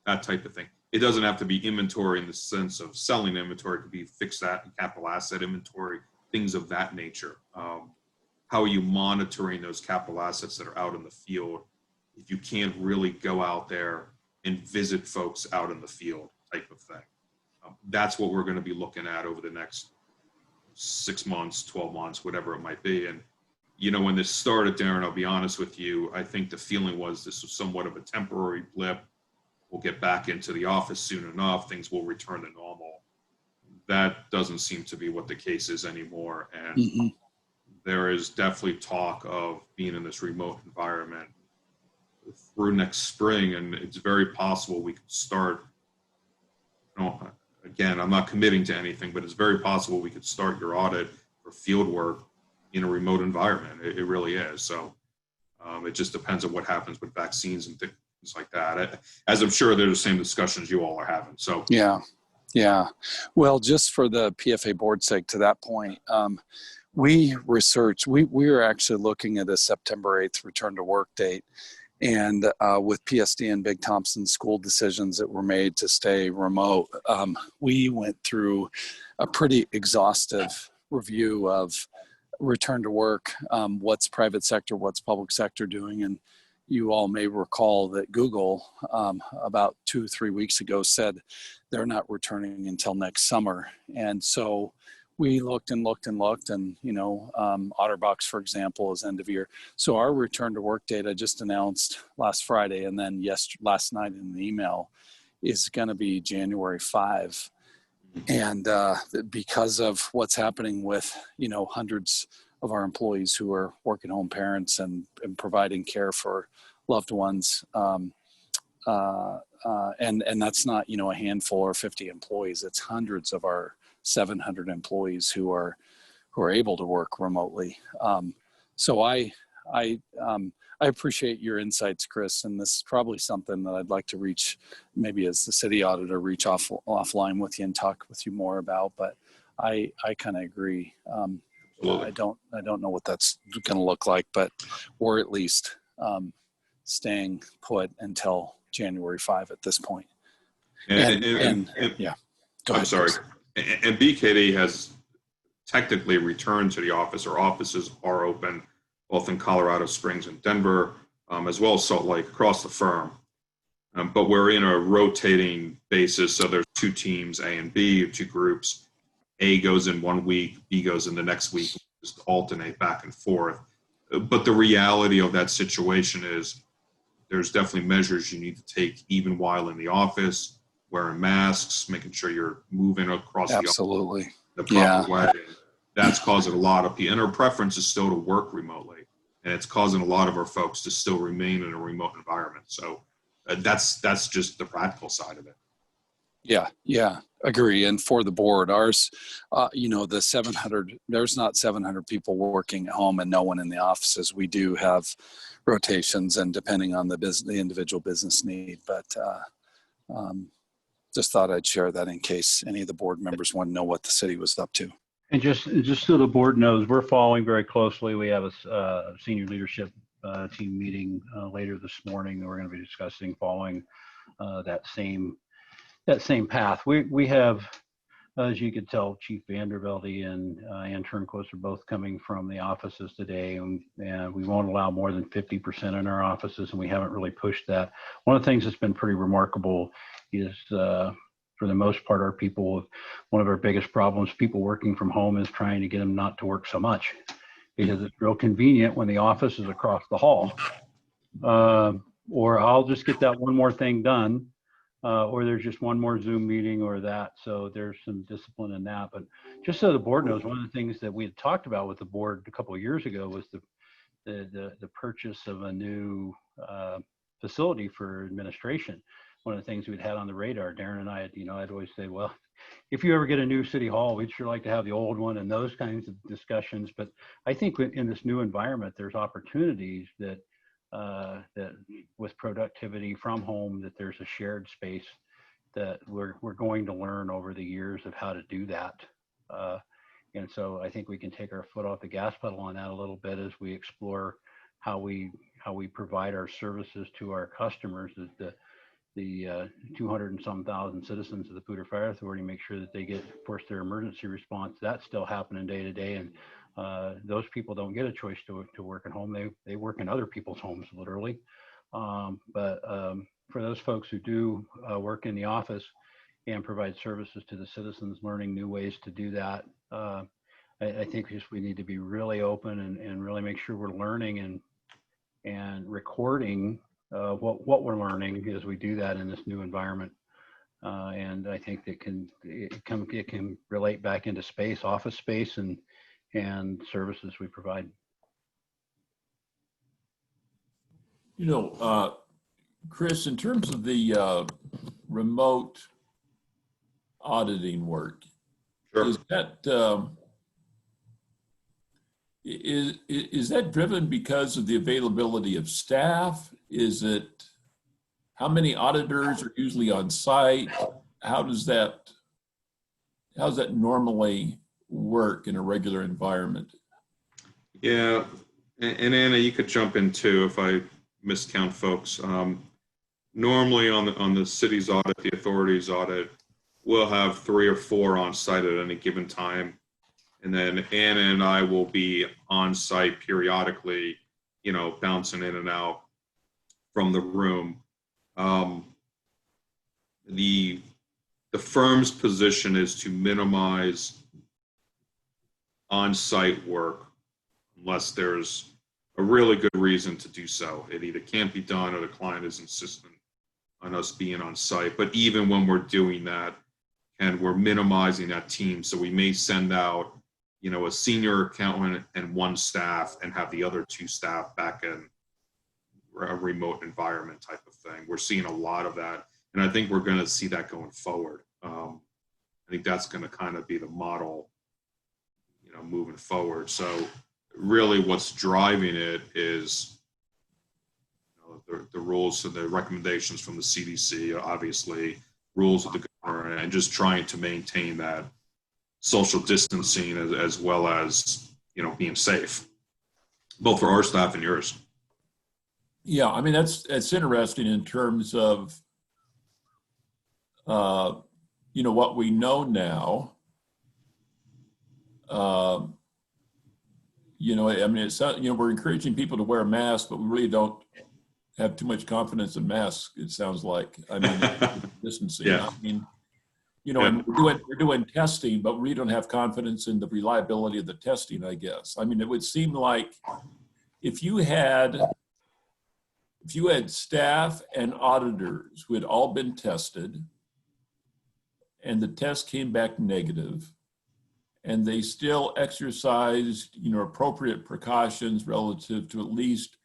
[SPEAKER 10] That type of thing. It doesn't have to be inventory in the sense of selling inventory. It could be fixed and capital asset inventory, things of that nature. How are you monitoring those capital assets that are out in the field if you can't really go out there and visit folks out in the field, type of thing? That's what we're going to be looking at over the next 6 months, 12 months, whatever it might be. And, you know, when this started, Darren, I'll be honest with you, I think the feeling was this was somewhat of a temporary blip. We'll get back into the office soon enough. Things will return to normal. That doesn't seem to be what the case is anymore. And there is definitely talk of being in this remote environment through next spring. And it's very possible we could start, you know, again, I'm not committing to anything, but it's very possible we could start your audit or field work in a remote environment. It really is. So it just depends on what happens with vaccines and things like that. As I'm sure they're the same discussions you all are having. So
[SPEAKER 11] yeah. Well, just for the PFA board's sake, to that point, we researched. We were actually looking at a September 8th return to work date. And with PSD and Big Thompson school decisions that were made to stay remote, we went through a pretty exhaustive review of return to work, what's private sector, what's public sector doing. And you all may recall that Google about 2-3 weeks ago said they're not returning until next summer. And so we looked and you know, Otterbox, for example, is end of year. So our return to work date I just announced last Friday, and then last night in the email, is going to be January 5. And because of what's happening with, you know, hundreds of our employees who are working home parents and providing care for loved ones, and that's not, you know, a handful or 50 employees. It's hundreds of our 700 employees who are able to work remotely. So I appreciate your insights, Chris, and this is probably something that I'd like to reach, maybe as the city auditor, reach offline with you and talk with you more about. But I kind of agree. I don't know what that's going to look like, but or at least staying put until January 5 at this point.
[SPEAKER 10] And
[SPEAKER 11] yeah. Go ahead,
[SPEAKER 10] I'm sorry.
[SPEAKER 11] Chris.
[SPEAKER 10] And BKD has technically returned to the office. Our offices are open both in Colorado Springs and Denver, as well as Salt Lake across the firm. But we're in a rotating basis. So there's two teams, A and B, two groups. A goes in 1 week, B goes in the next week, just alternate back and forth. But the reality of that situation is there's definitely measures you need to take even while in the office, wearing masks, making sure you're moving across
[SPEAKER 11] Absolutely.
[SPEAKER 10] the proper way. That's causing a lot of people, and our preference is still to work remotely. And it's causing a lot of our folks to still remain in a remote environment. So that's just the practical side of it.
[SPEAKER 11] Yeah, agree. And for the board, ours, the 700, there's not 700 people working at home and no one in the offices. We do have rotations and depending on the individual business need, but just thought I'd share that in case any of the board members want to know what the city was up to.
[SPEAKER 4] And just so the board knows, we're following very closely. We have a senior leadership team meeting later this morning that we're going to be discussing following that same path. We have, as you could tell, Chief Vandervelde and Ann Turnquist are both coming from the offices today, and we won't allow more than 50% in our offices, and we haven't really pushed that. One of the things that's been pretty remarkable is for the most part, our people, one of our biggest problems, people working from home, is trying to get them not to work so much, because it's real convenient when the office is across the hall. Or I'll just get that one more thing done, or there's just one more Zoom meeting or that. So there's some discipline in that. But just so the board knows, one of the things that we had talked about with the board a couple of years ago was the purchase of a new facility for administration. One of the things we'd had on the radar, Darren and I, I'd always say, well, if you ever get a new city hall, we'd sure like to have the old one, and those kinds of discussions. But I think in this new environment, there's opportunities that with productivity from home, that there's a shared space that we're going to learn over the years of how to do that. And so I think we can take our foot off the gas pedal on that a little bit as we explore how we provide our services to our customers, the 200 and some thousand citizens of the Poudre Fire Authority, make sure that they get, of course, their emergency response. That's still happening day to day. And those people don't get a choice to work at home. They work in other people's homes, literally. But for those folks who do work in the office and provide services to the citizens, learning new ways to do that, I think we need to be really open and really make sure we're learning and recording what we're learning as we do that in this new environment. And I think it can relate back into space, office space, and services we provide.
[SPEAKER 8] Chris, in terms of the remote auditing work,
[SPEAKER 10] Sure.
[SPEAKER 8] is that is that driven because of the availability of staff? Is it, how many auditors are usually on site? How's that normally work in a regular environment?
[SPEAKER 10] Yeah, and Anna, you could jump in too if I miscount folks. Normally on the city's audit, the authority's audit, we'll have 3 or 4 on site at any given time. And then Anna and I will be on site periodically, bouncing in and out from the room. The firm's position is to minimize on-site work unless there's a really good reason to do so. It either can't be done or the client is insistent on us being on site. But even when we're doing that, and we're minimizing that team, so we may send out a senior accountant and 1 staff and have the other 2 staff back in a remote environment type of thing. We're seeing a lot of that. And I think we're going to see that going forward. I think that's going to kind of be the model, moving forward. So really what's driving it is the rules and the recommendations from the CDC, obviously, rules of the governor, and just trying to maintain that social distancing as well as, being safe, both for our staff and yours.
[SPEAKER 8] Yeah, I mean, that's interesting in terms of, what we know now You know, I mean, it's not, you know, we're encouraging people to wear masks, but we really don't have too much confidence in masks, it sounds like. I mean, distancing.
[SPEAKER 10] Yeah.
[SPEAKER 8] I mean, you know,
[SPEAKER 10] Yeah.
[SPEAKER 8] and we're doing testing, but we don't have confidence in the reliability of the testing, I guess. I mean, it would seem like if you had staff and auditors who had all been tested and the test came back negative, and they still exercised, you know, appropriate precautions relative to at least,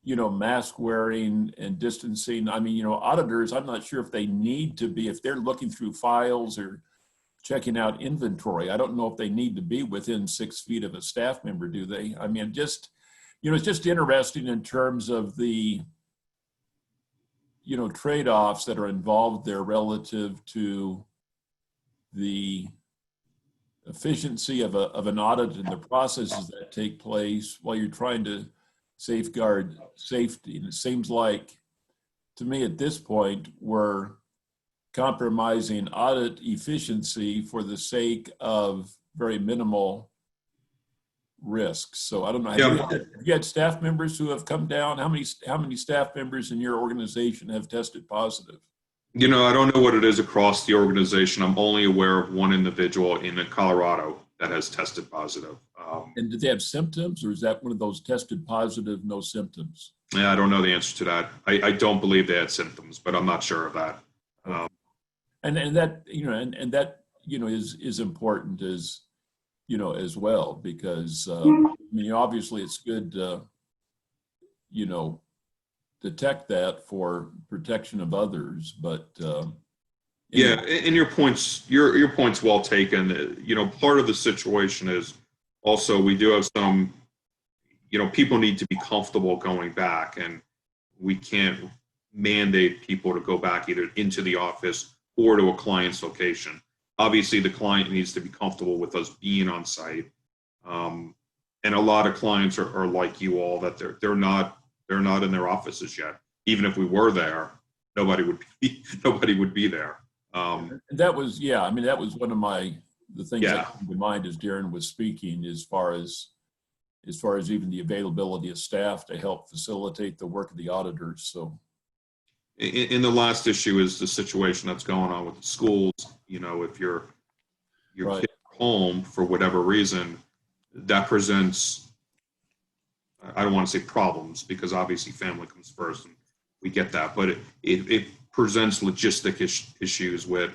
[SPEAKER 8] you know, mask wearing and distancing. I mean, you know, auditors, I'm not sure if they need to be, if they're looking through files or checking out inventory, I don't know if they need to be within 6 feet of a staff member, do they? I mean, just, you know, it's just interesting in terms of the, you know, trade-offs that are involved there relative to the efficiency of an audit and the processes that take place while you're trying to safeguard safety. And it seems like, to me at this point, we're compromising audit efficiency for the sake of very minimal risks. So I don't know, have you had staff members who have come down? How many staff members in your organization have tested positive?
[SPEAKER 10] You know, I don't know what it is across the organization. I'm only aware of one individual in Colorado that has tested positive.
[SPEAKER 8] And did they have symptoms, or is that one of those tested positive, no symptoms?
[SPEAKER 10] Yeah, I don't know the answer to that. I don't believe they had symptoms, but I'm not sure of that.
[SPEAKER 8] And that, you know, and that, you know, is important as, you know, as well, because I mean, obviously it's good to, you know, detect that for protection of others, but
[SPEAKER 10] yeah, and your point's well taken. You know, part of the situation is also we do have some, you know, people need to be comfortable going back, and we can't mandate people to go back either into the office or to a client's location. Obviously, the client needs to be comfortable with us being on site, and a lot of clients are like you all, that they're not in their offices yet. Even if we were there, nobody would be there.
[SPEAKER 8] That was, yeah, I mean, that was one of the things
[SPEAKER 10] Yeah.
[SPEAKER 8] that came to mind as Darren was speaking, as far as even the availability of staff to help facilitate the work of the auditors. So
[SPEAKER 10] In the last issue is the situation that's going on with the schools. You know, if your
[SPEAKER 8] Right.
[SPEAKER 10] kid home for whatever reason, that presents, I don't want to say problems, because obviously family comes first and we get that, but it presents logistic issues with,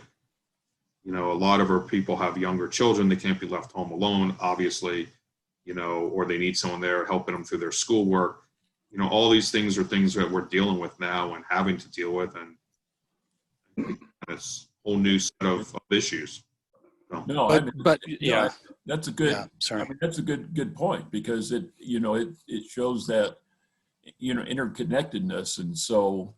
[SPEAKER 10] you know, a lot of our people have younger children. They can't be left home alone, obviously, you know, or they need someone there helping them through their schoolwork. You know, all these things are things that we're dealing with now and having to deal with, and it's a whole new set of issues. So.
[SPEAKER 8] no,
[SPEAKER 11] But
[SPEAKER 8] you know, that's a good.
[SPEAKER 11] Yeah, sorry.
[SPEAKER 8] I mean, that's a good point, because it, you know, it shows that, you know, interconnectedness, and so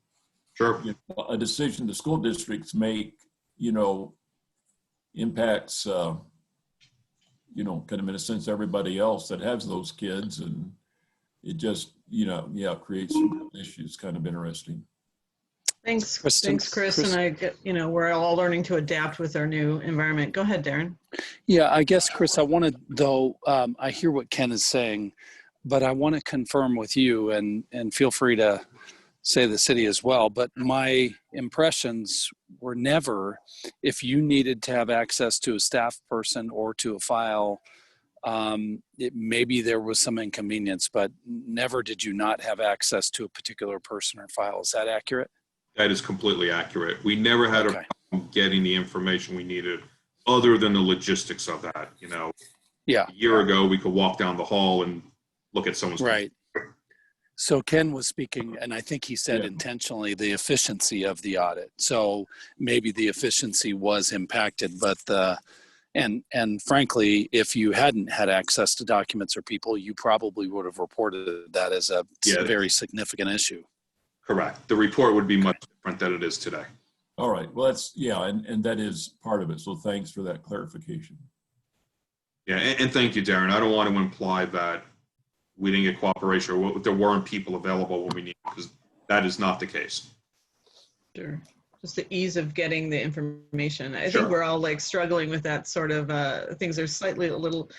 [SPEAKER 10] Sure.
[SPEAKER 8] you know, a decision the school districts make, you know, impacts, you know, kind of in a sense everybody else that has those kids, and it just, you know, yeah, creates some issues. Kind of interesting.
[SPEAKER 1] Thanks,
[SPEAKER 11] Kristen,
[SPEAKER 1] Chris. And I get, you know, we're all learning to adapt with our new environment. Go ahead, Darren.
[SPEAKER 11] Yeah, I guess, Chris, I wanted, though, I hear what Ken is saying, but I want to confirm with you, and feel free to say the city as well, but my impressions were never, if you needed to have access to a staff person or to a file, maybe there was some inconvenience, but never did you not have access to a particular person or file. Is that accurate?
[SPEAKER 10] That is completely accurate. We never had
[SPEAKER 11] Okay.
[SPEAKER 10] a problem getting the information we needed, other than the logistics of that. You know,
[SPEAKER 11] Yeah.
[SPEAKER 10] a year ago, we could walk down the hall and look at someone's.
[SPEAKER 11] Right. So Ken was speaking, and I think he said
[SPEAKER 8] Yeah.
[SPEAKER 11] intentionally, the efficiency of the audit. So maybe the efficiency was impacted, but and frankly, if you hadn't had access to documents or people, you probably would have reported that as a very significant issue.
[SPEAKER 10] Correct. The report would be much different than it is today.
[SPEAKER 8] All right. Well, that's, yeah, and that is part of it. So thanks for that clarification.
[SPEAKER 10] Yeah, and thank you, Darren. I don't want to imply that we didn't get cooperation or there weren't people available when we needed, because that is not the case.
[SPEAKER 1] Sure. just the ease of getting the information. I
[SPEAKER 10] Sure.
[SPEAKER 1] think we're all like struggling with that sort of things are slightly a little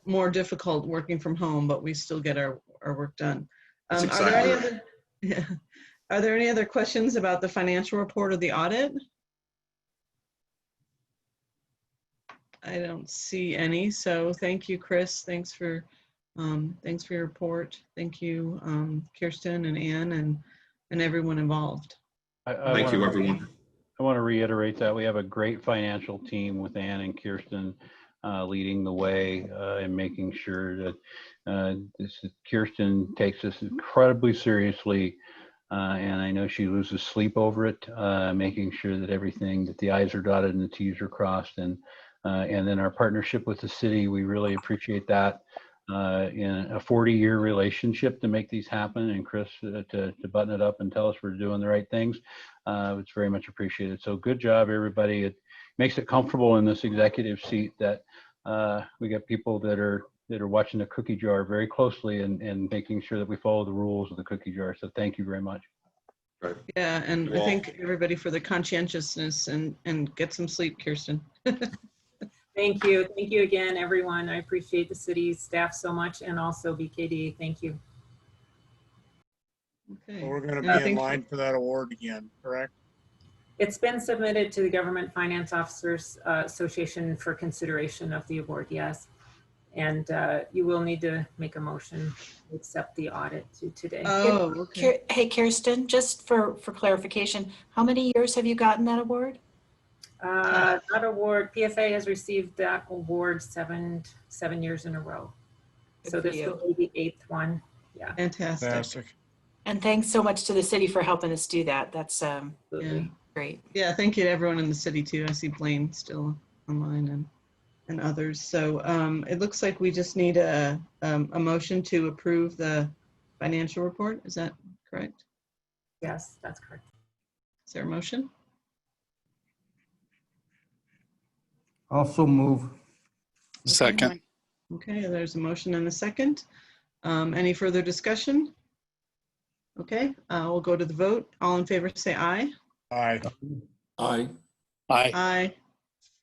[SPEAKER 1] more difficult working from home, but we still get our work done.
[SPEAKER 10] That's
[SPEAKER 1] Are there any
[SPEAKER 10] exactly right.
[SPEAKER 1] other, yeah. Are there any other questions about the financial report or the audit? I don't see any. So thank you, Chris. Thanks for your report. Thank you, Kirsten and Ann and everyone involved.
[SPEAKER 10] Thank you, everyone.
[SPEAKER 4] I want to reiterate that we have a great financial team with Ann and Kirsten leading the way and making sure that Kirsten takes this incredibly seriously. And I know she loses sleep over it, making sure that everything, that the I's are dotted and the T's are crossed. And then our partnership with the city, we really appreciate that. In a 40-year relationship to make these happen, and Chris to button it up and tell us we're doing the right things. It's very much appreciated. So good job, everybody. It makes it comfortable in this executive seat that we got people that are watching the cookie jar very closely and making sure that we follow the rules of the cookie jar. So thank you very much.
[SPEAKER 10] Right.
[SPEAKER 1] Yeah, and I thank everybody for the conscientiousness and get some sleep, Kirsten.
[SPEAKER 3] Thank you. Thank you again, everyone. I appreciate the city's staff so much, and also BKD. Thank you.
[SPEAKER 1] Okay.
[SPEAKER 2] So we're going to be in line for that award again, correct?
[SPEAKER 3] It's been submitted to the Government Finance Officers Association for consideration of the award, yes. And you will need to make a motion to accept the audit today.
[SPEAKER 1] Oh, okay.
[SPEAKER 9] Hey, Kirsten, just for clarification, how many years have you gotten that award?
[SPEAKER 3] That award, PFA has received that award seven years in a row. So this will be the 8th one. Yeah.
[SPEAKER 1] Fantastic.
[SPEAKER 9] And thanks so much to the city for helping us do that. That's great.
[SPEAKER 1] Yeah, thank you to everyone in the city too. I see Blaine still online and others. So it looks like we just need a motion to approve the financial report. Is that correct?
[SPEAKER 3] Yes, that's correct.
[SPEAKER 1] Is there a motion?
[SPEAKER 5] Also move.
[SPEAKER 11] Second.
[SPEAKER 1] Okay, there's a motion and a second. Any further discussion? Okay, we'll go to the vote. All in favor say aye.
[SPEAKER 2] Aye.
[SPEAKER 8] Aye.
[SPEAKER 11] Aye.
[SPEAKER 1] Aye.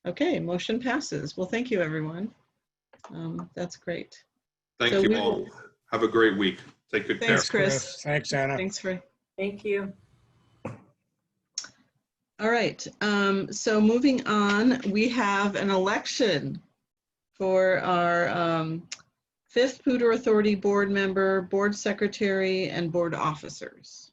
[SPEAKER 1] Okay, motion passes. Well, thank you, everyone. That's great.
[SPEAKER 10] Thank
[SPEAKER 1] So
[SPEAKER 10] you
[SPEAKER 1] we
[SPEAKER 10] all.
[SPEAKER 1] will-
[SPEAKER 10] Have a great week. Take good care.
[SPEAKER 1] Thanks, Chris.
[SPEAKER 2] Thanks, Anna.
[SPEAKER 1] Thanks for.
[SPEAKER 3] Thank you.
[SPEAKER 1] All right, so moving on, we have an election for our 5th Poudre Authority board member, board secretary, and board officers.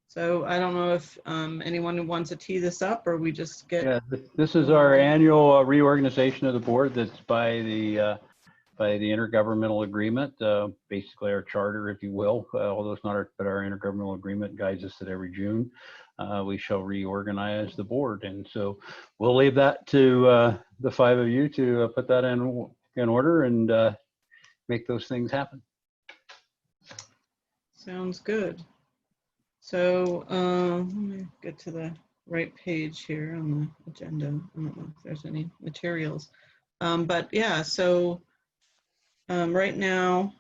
[SPEAKER 1] So I don't know if anyone wants to tee this up, or we just get.
[SPEAKER 4] Yeah, this is our annual reorganization of the board that's by the intergovernmental agreement, basically our charter, if you will, although it's not but our intergovernmental agreement guides us that every June we shall reorganize the board. And so we'll leave that to the 5 of you to put that in order and make those things happen.
[SPEAKER 1] Sounds good. So let me get to the right page here on the agenda. I don't know if there's any materials. But yeah, so right now,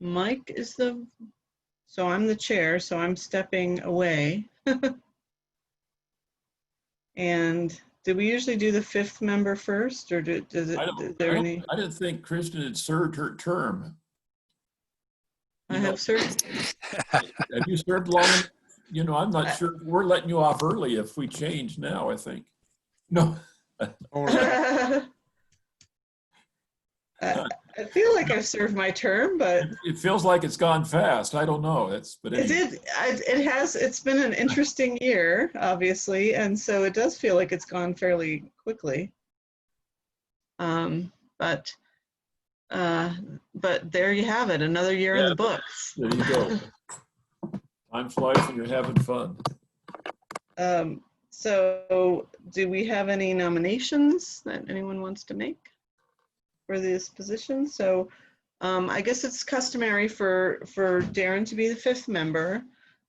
[SPEAKER 1] Mike is so I'm the chair, so I'm stepping away. And do we usually do the 5th member first, or is there any?
[SPEAKER 8] I didn't think Kristen had served her term.
[SPEAKER 1] I have served.
[SPEAKER 8] Have you served long? You know, I'm not sure. We're letting you off early if we change now, I think. No.
[SPEAKER 1] I feel like I've served my term, but
[SPEAKER 8] it feels like it's gone fast. I don't know. But anyway.
[SPEAKER 1] It's been an interesting year, obviously, and so it does feel like it's gone fairly quickly. But there you have it, another year in the books.
[SPEAKER 8] There you go. Time flies when you're having fun.
[SPEAKER 1] So do we have any nominations that anyone wants to make for this position? So I guess it's customary for Darren to be the 5th member.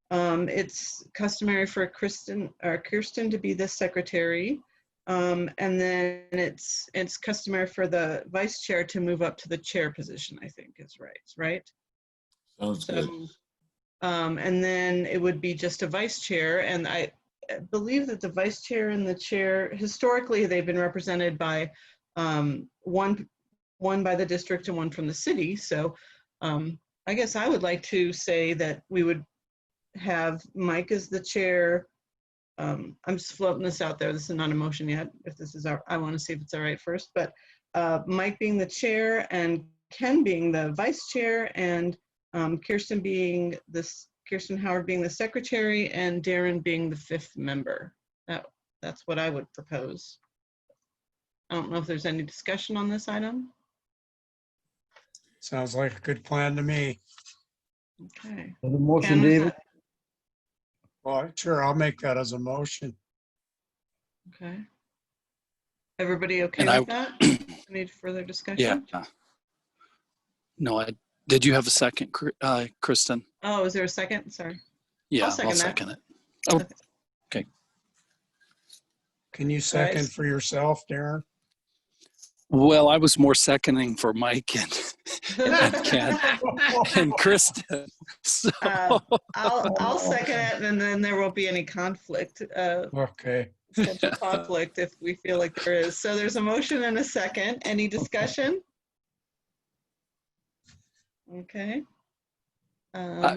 [SPEAKER 1] It's customary for Kirsten to be the secretary. And then it's customary for the vice chair to move up to the chair position, I think is right?
[SPEAKER 8] Sounds good.
[SPEAKER 1] And then it would be just a vice chair. And I believe that the vice chair and the chair, historically, they've been represented by one by the district and one from the city. So I guess I would like to say that we would have Mike as the chair. I'm just floating this out there. This is not a motion yet. If this is I want to see if it's all right first. But Mike being the chair and Ken being the vice chair and Kirsten Howard being the secretary and Darren being the 5th member. That's what I would propose. I don't know if there's any discussion on this item.
[SPEAKER 2] Sounds like a good plan to me.
[SPEAKER 1] Okay.
[SPEAKER 5] The motion,
[SPEAKER 1] Ken, was
[SPEAKER 5] David?
[SPEAKER 1] that-
[SPEAKER 2] Well, sure, I'll make that as a motion.
[SPEAKER 1] Okay. Everybody okay
[SPEAKER 11] And
[SPEAKER 1] with that? Any further discussion?
[SPEAKER 11] Yeah. No, did you have a second, Kristen?
[SPEAKER 1] Oh, is there a second? Sorry.
[SPEAKER 11] Yeah,
[SPEAKER 1] I'll
[SPEAKER 11] I'll
[SPEAKER 1] second that.
[SPEAKER 11] second it. Oh, okay.
[SPEAKER 2] Can you second for yourself, Darren?
[SPEAKER 11] Well, I was more seconding for Mike and Ken and Kristen. So,
[SPEAKER 1] I'll second it, and then there won't be any conflict.
[SPEAKER 2] Okay.
[SPEAKER 1] Potential conflict if we feel like there is. So there's a motion and a second. Any discussion? Okay.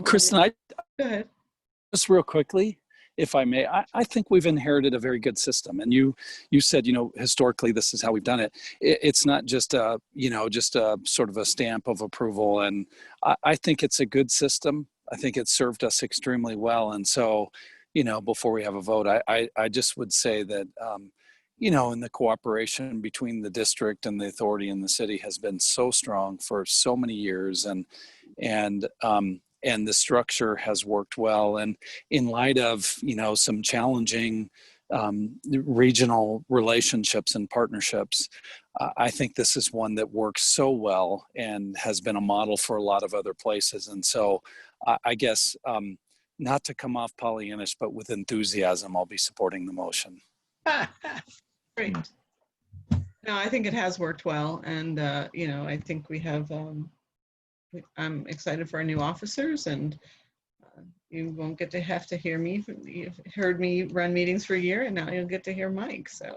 [SPEAKER 11] Kristen,
[SPEAKER 1] Go ahead.
[SPEAKER 11] just real quickly, if I may, I think we've inherited a very good system. And you said, historically, this is how we've done it. It's not just just a sort of a stamp of approval. And I think it's a good system. I think it's served us extremely well. And so, before we have a vote, I just would say that, in the cooperation between the district and the authority and the city has been so strong for so many years. And the structure has worked well. And in light of, some challenging regional relationships and partnerships, I think this is one that works so well and has been a model for a lot of other places. And so I guess, not to come off Pollyannish, but with enthusiasm, I'll be supporting the motion.
[SPEAKER 1] Great. No, I think it has worked well. And, I think we have, I'm excited for our new officers, and you won't get to have to hear me. You've heard me run meetings for a year, and now you'll get to hear Mike. So,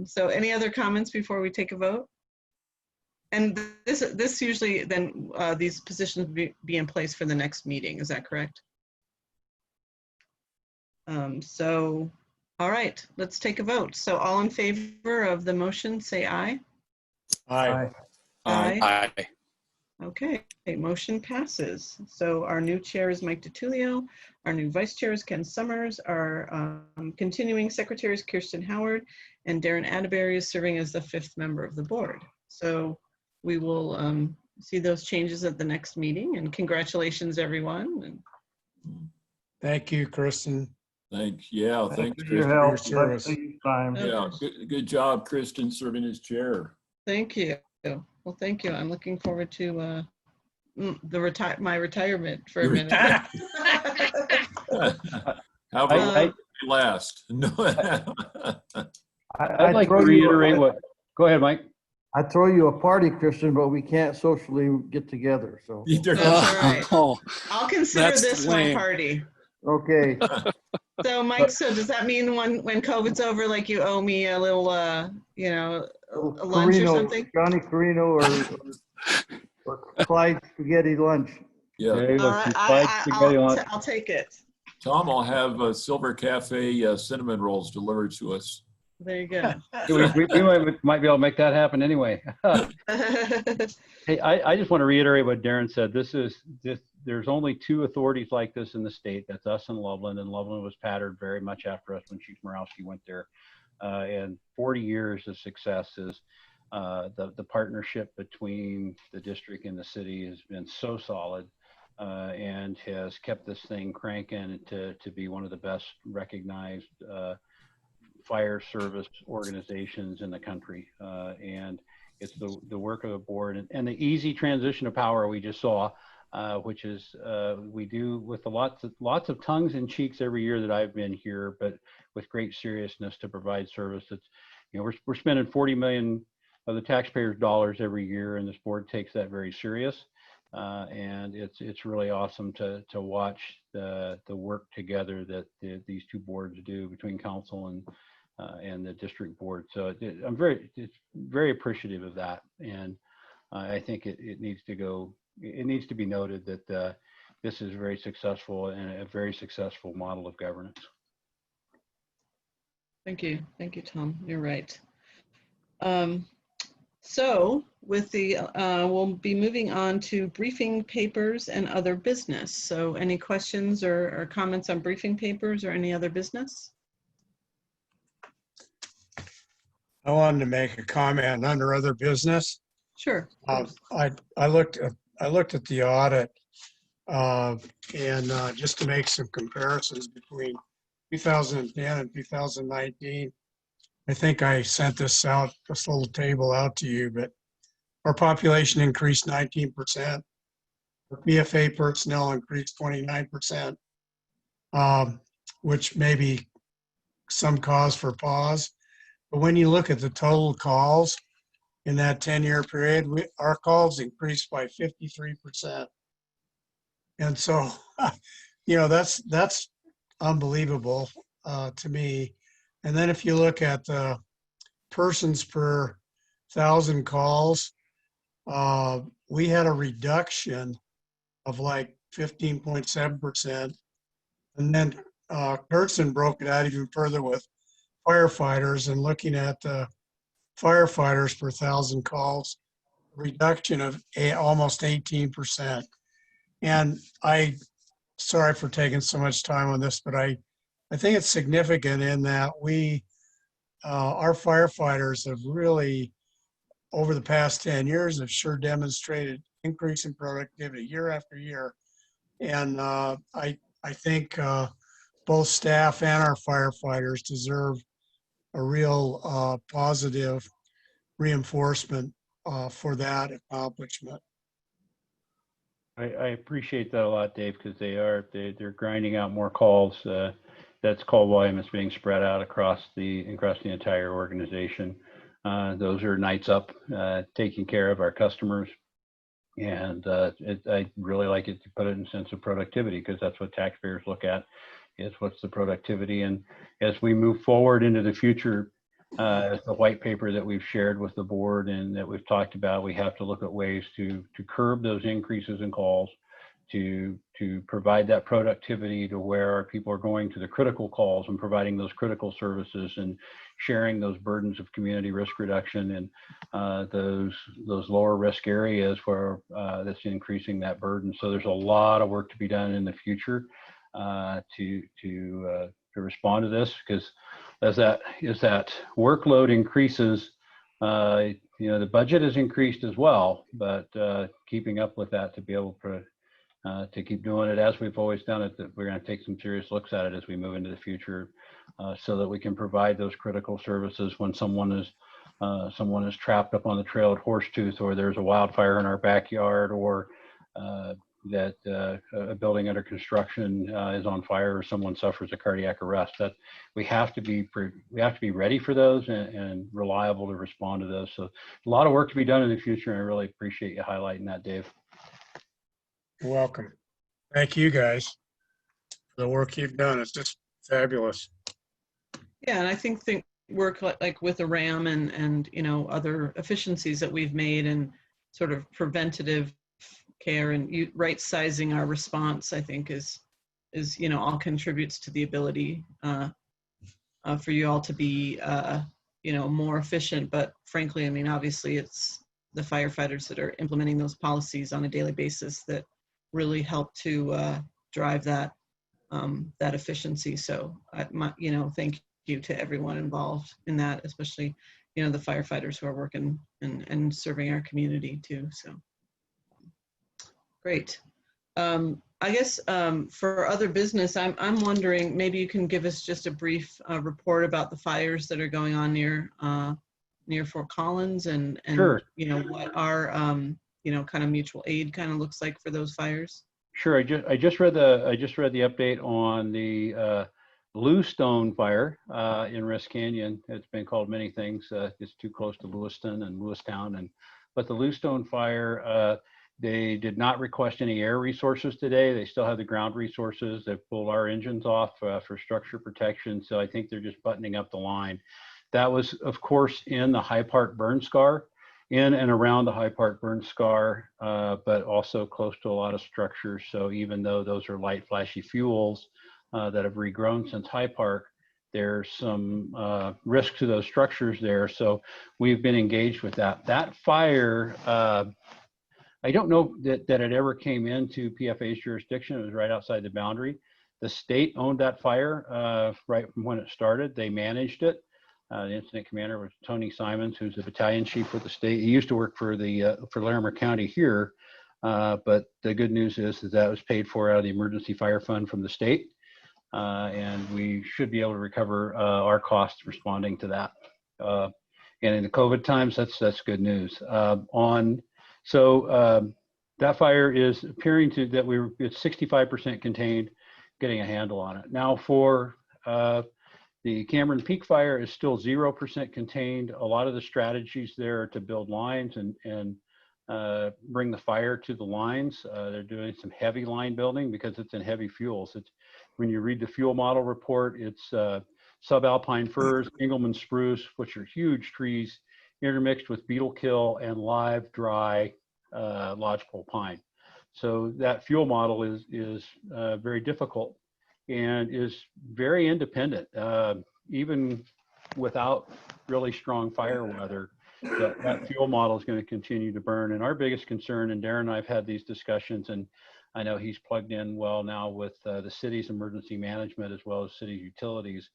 [SPEAKER 1] so any other comments before we take a vote? And this usually then these positions be in place for the next meeting. Is that correct? So, all right, let's take a vote. So all in favor of the motion, say aye.
[SPEAKER 2] Aye.
[SPEAKER 1] Aye.
[SPEAKER 11] Aye.
[SPEAKER 1] Okay, motion passes. So our new chair is Mike DiTullio. Our new vice chair is Ken Summers. Our continuing secretary is Kirsten Howard, and Darren Atterbury is serving as the 5th member of the board. So we will see those changes at the next meeting, and congratulations, everyone.
[SPEAKER 2] Thank you, Kristen.
[SPEAKER 8] Thanks,
[SPEAKER 5] Thank you for your
[SPEAKER 8] Kristen.
[SPEAKER 5] help.
[SPEAKER 2] service.
[SPEAKER 5] Thank you, time.
[SPEAKER 8] Yeah, good job, Kristen, serving as chair.
[SPEAKER 1] Thank you. Well, thank you. I'm looking forward to my retirement for a minute.
[SPEAKER 8] How about last?
[SPEAKER 4] I'd like to reiterate what, go ahead, Mike.
[SPEAKER 5] I'd throw you a party, Christian, but we can't socially get together, so.
[SPEAKER 1] That's all right.
[SPEAKER 11] Oh,
[SPEAKER 1] I'll consider
[SPEAKER 11] that's
[SPEAKER 1] this
[SPEAKER 11] lame.
[SPEAKER 1] my party.
[SPEAKER 5] Okay.
[SPEAKER 1] So Mike, so does that mean when COVID's over, like you owe me a little, a lunch or something?
[SPEAKER 5] Johnny Carino or Clyde spaghetti lunch.
[SPEAKER 8] Yeah,
[SPEAKER 4] There you go.
[SPEAKER 1] I'll take it.
[SPEAKER 8] Tom will have Silver Cafe cinnamon rolls delivered to us.
[SPEAKER 1] There you go.
[SPEAKER 4] we might be able to make that happen anyway. Hey, I just want to reiterate what Darren said. There's only 2 authorities like this in the state. That's us and Loveland was patterned very much after us when Chief Morawski went there. And 40 years of success is the partnership between the district and the city has been so solid and has kept this thing cranking to be one of the best recognized fire service organizations in the country. And it's the work of the board and the easy transition of power we just saw, which is we do with lots of tongues in cheeks every year that I've been here, but with great seriousness to provide service. That's, we're spending $40 million of the taxpayers' dollars every year, and this board takes that very serious. And it's really awesome to watch the work together that these two boards do between council and the district board. So I'm very appreciative of that, and I think it needs to go. It needs to be noted that this is very successful and a very successful model of governance.
[SPEAKER 1] Thank you, Tom. You're right. So with the, we'll be moving on to briefing papers and other business. So any questions or comments on briefing papers or any other business?
[SPEAKER 2] I wanted to make a comment under other business.
[SPEAKER 1] Sure.
[SPEAKER 2] I looked at the audit and just to make some comparisons between 2010 and 2019. I think I sent this little table out to you, but our population increased 19%. The PFA personnel increased 29%, which may be some cause for pause. But when you look at the total calls in that 10-year period, our calls increased by 53%. And so, that's unbelievable to me. And then if you look at the persons per 1,000 calls, we had a reduction of like 15.7%. And then Kirsten broke it out even further with firefighters, and looking at the firefighters per 1,000 calls, reduction of almost 18%. And sorry for taking so much time on this, but I think it's significant in that our firefighters have really, over the past 10 years, have sure demonstrated increase in productivity year after year. And I think both staff and our firefighters deserve a real positive reinforcement for that accomplishment.
[SPEAKER 4] I appreciate that a lot, Dave, because they're grinding out more calls. That's call volume is being spread out across the entire organization. Those are nights up, taking care of our customers, and I really like it to put it in a sense of productivity, because that's what taxpayers look at, is what's the productivity. And as we move forward into the future, as the white paper that we've shared with the board and that we've talked about, we have to look at ways to curb those increases in calls, to provide that productivity to where our people are going to the critical calls and providing those critical services and sharing those burdens of community risk reduction and those lower risk areas where that's increasing that burden. So there's a lot of work to be done in the future to respond to this, because as that workload increases, the budget has increased as well, but keeping up with that to be able to keep doing it as we've always done it, that we're going to take some serious looks at it as we move into the future, so that we can provide those critical services when someone is trapped up on the trail at Horsetooth, or there's a wildfire in our backyard, or that a building under construction is on fire, or someone suffers a cardiac arrest. That we have to be ready for those and reliable to respond to those. So a lot of work to be done in the future, and I really appreciate you highlighting that, Dave.
[SPEAKER 2] You're welcome. Thank you guys for the work you've done. It's just fabulous.
[SPEAKER 1] Yeah, and I think work like with the RAM and other efficiencies that we've made, and sort of preventative care and right sizing our response, I think is all contributes to the ability for you all to be more efficient. But frankly, I mean, obviously it's the firefighters that are implementing those policies on a daily basis that really help to drive that efficiency. So thank you to everyone involved in that, especially the firefighters who are working and serving our community too. So great. I guess for other business, I'm wondering, maybe you can give us just a brief report about the fires that are going on near Fort Collins, and
[SPEAKER 4] Sure.
[SPEAKER 1] What our kind of mutual aid kind of looks like for those fires.
[SPEAKER 4] Sure. I just read the update on the Bluestone fire in Risk Canyon. It's been called many things. It's too close to Lewiston and Lewistown, but the Bluestone fire, They did not request any air resources today. They still have the ground resources. They've pulled our engines off for structure protection. So I think they're just buttoning up the line. That was, of course, in the High Park burn scar, in and around the High Park burn scar, but also close to a lot of structures. So even though those are light, flashy fuels that have regrown since High Park, there's some risk to those structures there. So we've been engaged with that. That fire, I don't know that it ever came into PFA's jurisdiction. It was right outside the boundary. The state owned that fire right from when it started. They managed it. The incident commander was Tony Simons, who's the battalion chief with the state. He used to work for Larimer County here, but the good news is that was paid for out of the Emergency Fire Fund from the state, and we should be able to recover our costs responding to that. And in the COVID times, that's good news. That fire is appearing to it's 65% contained, getting a handle on it. Now for the Cameron Peak fire is still 0% contained. A lot of the strategies there are to build lines and bring the fire to the lines. They're doing some heavy line building because it's in heavy fuels. When you read the fuel model report, it's subalpine firs, Engelmann spruce, which are huge trees, intermixed with beetle kill and live, dry lodgepole pine. So that fuel model is very difficult and is very independent, even without really strong fire weather. That fuel model is going to continue to burn. And our biggest concern, and Darren and I have had these discussions, and I know he's plugged in well now with the city's emergency management as well as city utilities,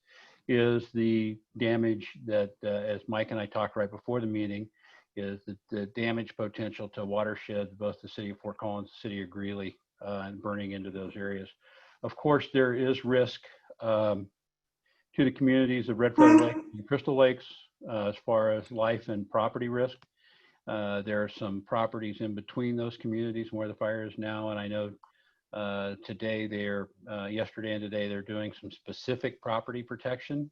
[SPEAKER 4] is the damage that, as Mike and I talked right before the meeting, is the damage potential to watersheds, both the city of Fort Collins, the city of Greeley, and burning into those areas. Of course, there is risk to the communities of Red Feather Lake and Crystal Lakes as far as life and property risk. There are some properties in between those communities where the fire is now, and I know yesterday and today, they're doing some specific property protection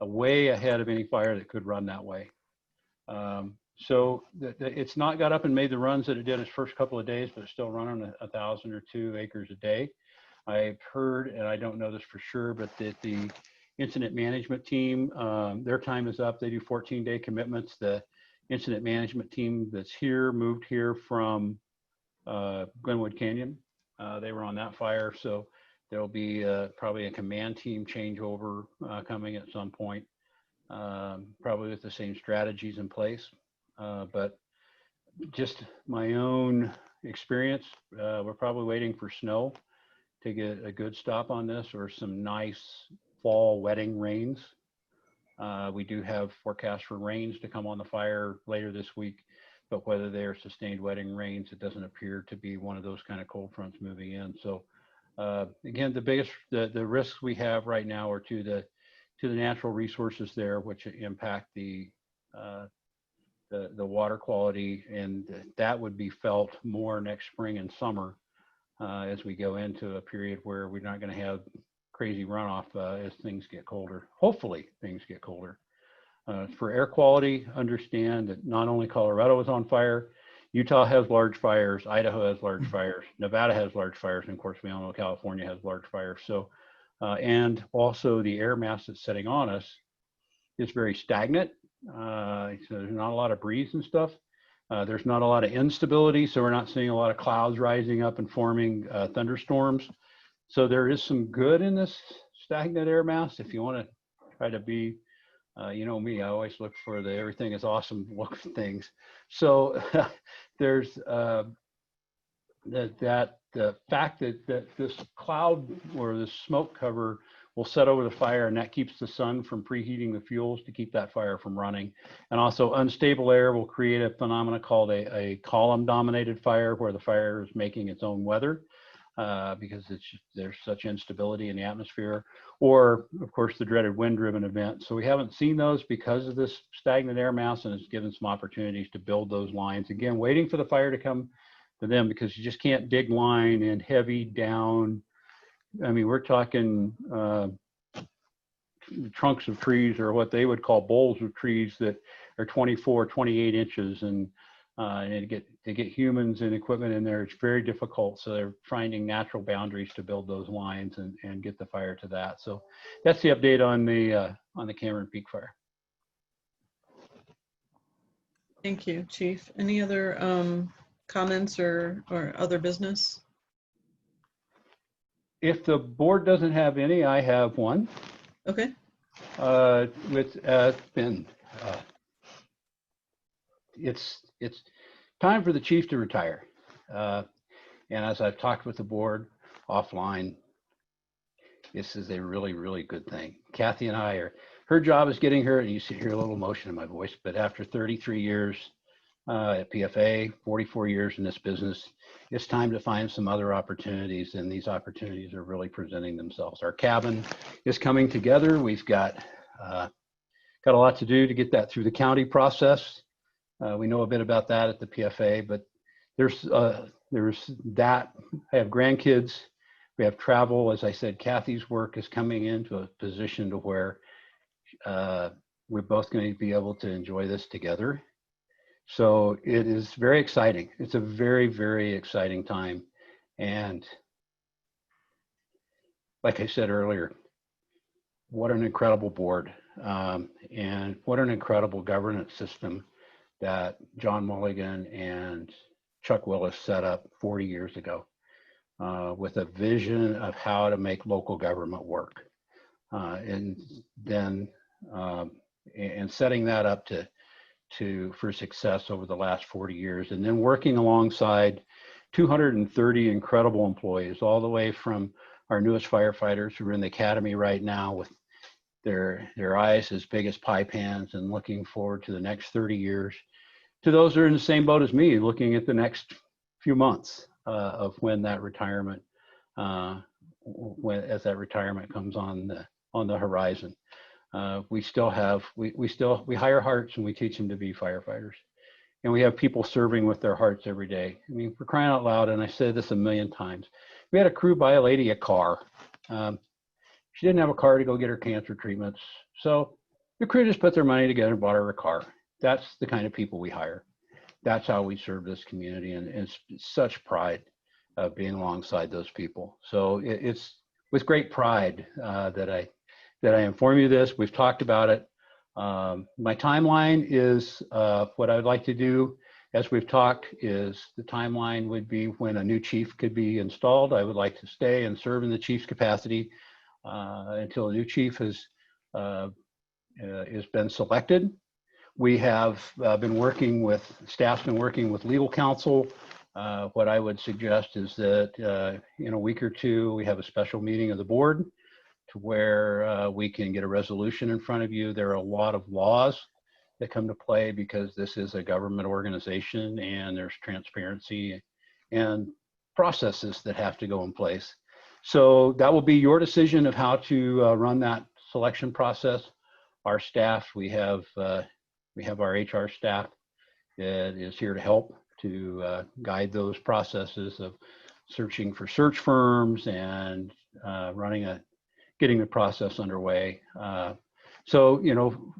[SPEAKER 4] way ahead of any fire that could run that way. So it's not got up and made the runs that it did its first couple of days, but it's still running 1,000 or 2 acres a day. I've heard, and I don't know this for sure, but that the incident management team, their time is up. They do 14-day commitments. The incident management team that's here moved here from Glenwood Canyon. They were on that fire, so there'll be probably a command team changeover coming at some point, probably with the same strategies in place. But just my own experience, we're probably waiting for snow to get a good stop on this, or some nice fall wetting rains. We do have forecasts for rains to come on the fire later this week, but whether they are sustained wetting rains, it doesn't appear to be one of those kind of cold fronts moving in. So again, the risks we have right now are to the natural resources there, which impact the water quality, and that would be felt more next spring and summer as we go into a period where we're not going to have crazy runoff as things get colder. Hopefully things get colder. For air quality, understand that not only Colorado is on fire, Utah has large fires, Idaho has large fires, Nevada has large fires, and of course we all know California has large fires. So, and also the air mass that's setting on us is very stagnant. So there's not a lot of breeze and stuff. There's not a lot of instability, so we're not seeing a lot of clouds rising up and forming thunderstorms. So there is some good in this stagnant air mass. If you want to try to be, you know me, I always look for the everything is awesome look for things. So there's the fact that this cloud or this smoke cover will set over the fire, and that keeps the sun from preheating the fuels to keep that fire from running. And also unstable air will create a phenomena called a column dominated fire, where the fire is making its own weather because there's such instability in the atmosphere, or of course the dreaded wind driven event. So we haven't seen those because of this stagnant air mass, and it's given some opportunities to build those lines. Again, waiting for the fire to come to them, because you just can't dig line in heavy down. I mean, we're talking trunks of trees, or what they would call bowls of trees that are 24, 28 inches. And and to get humans and equipment in there, it's very difficult. So they're finding natural boundaries to build those lines and get the fire to that. So that's the update on the Cameron Peak fire.
[SPEAKER 1] Thank you, Chief. Any other comments or other business?
[SPEAKER 4] If the board doesn't have any, I have one.
[SPEAKER 1] Okay.
[SPEAKER 4] It's time for the chief to retire. And as I've talked with the board offline, this is a really, really good thing. Kathy and I her job is getting her, and you hear a little emotion in my voice, but after 33 years at PFA, 44 years in this business, it's time to find some other opportunities, and these opportunities are really presenting themselves. Our cabin is coming together. We've got a lot to do to get that through the county process. We know a bit about that at the PFA, but there's that. I have grandkids. We have travel. As I said, Kathy's work is coming into a position to where we're both going to be able to enjoy this together. So it is very exciting. It's a very, very exciting time. And like I said earlier, what an incredible board and what an incredible governance system that John Mulligan and Chuck Willis set up 40 years ago with a vision of how to make local government work. And then and setting that up for success over the last 40 years, and then working alongside 230 incredible employees, all the way from our newest firefighters who are in the academy right now with their eyes as big as pie pans and looking forward to the next 30 years, to those who are in the same boat as me, looking at the next few months of when that retirement, as that retirement comes on the horizon. We hire hearts and we teach them to be firefighters. And we have people serving with their hearts every day. I mean, for crying out loud, and I said this a million times, we had a crew buy a lady a car. She didn't have a car to go get her cancer treatments. So the crew just put their money together and bought her a car. That's the kind of people we hire. That's how we serve this community. And it's such pride being alongside those people. So it's with great pride that I inform you this. We've talked about it. My timeline is what I would like to do, as we've talked, is the timeline would be when a new chief could be installed. I would like to stay and serve in the chief's capacity until a new chief has been selected. We have been working with, staff's been working with legal counsel. What I would suggest is that in a week or two, we have a special meeting of the board to where we can get a resolution in front of you. There are a lot of laws that come to play because this is a government organization and there's transparency and processes that have to go in place. So that will be your decision of how to run that selection process. Our staff, we have our HR staff that is here to help to guide those processes of searching for search firms and getting the process underway. So,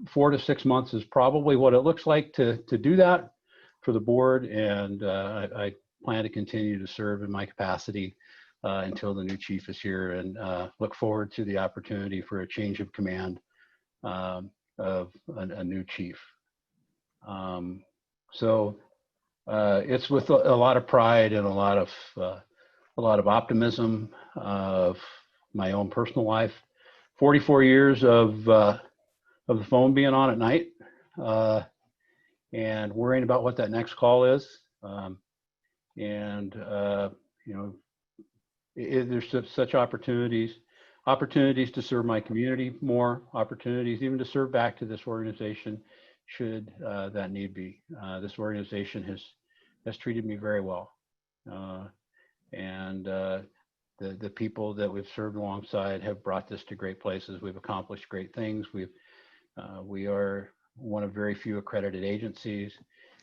[SPEAKER 4] 4 to 6 months is probably what it looks like to do that for the board. And I plan to continue to serve in my capacity until the new chief is here, and look forward to the opportunity for a change of command of a new chief. So it's with a lot of pride and a lot of optimism of my own personal life. 44 years of the phone being on at night and worrying about what that next call is. There's such opportunities to serve my community more, opportunities even to serve back to this organization should that need be. This organization has treated me very well. The people that we've served alongside have brought this to great places. We've accomplished great things. We are one of very few accredited agencies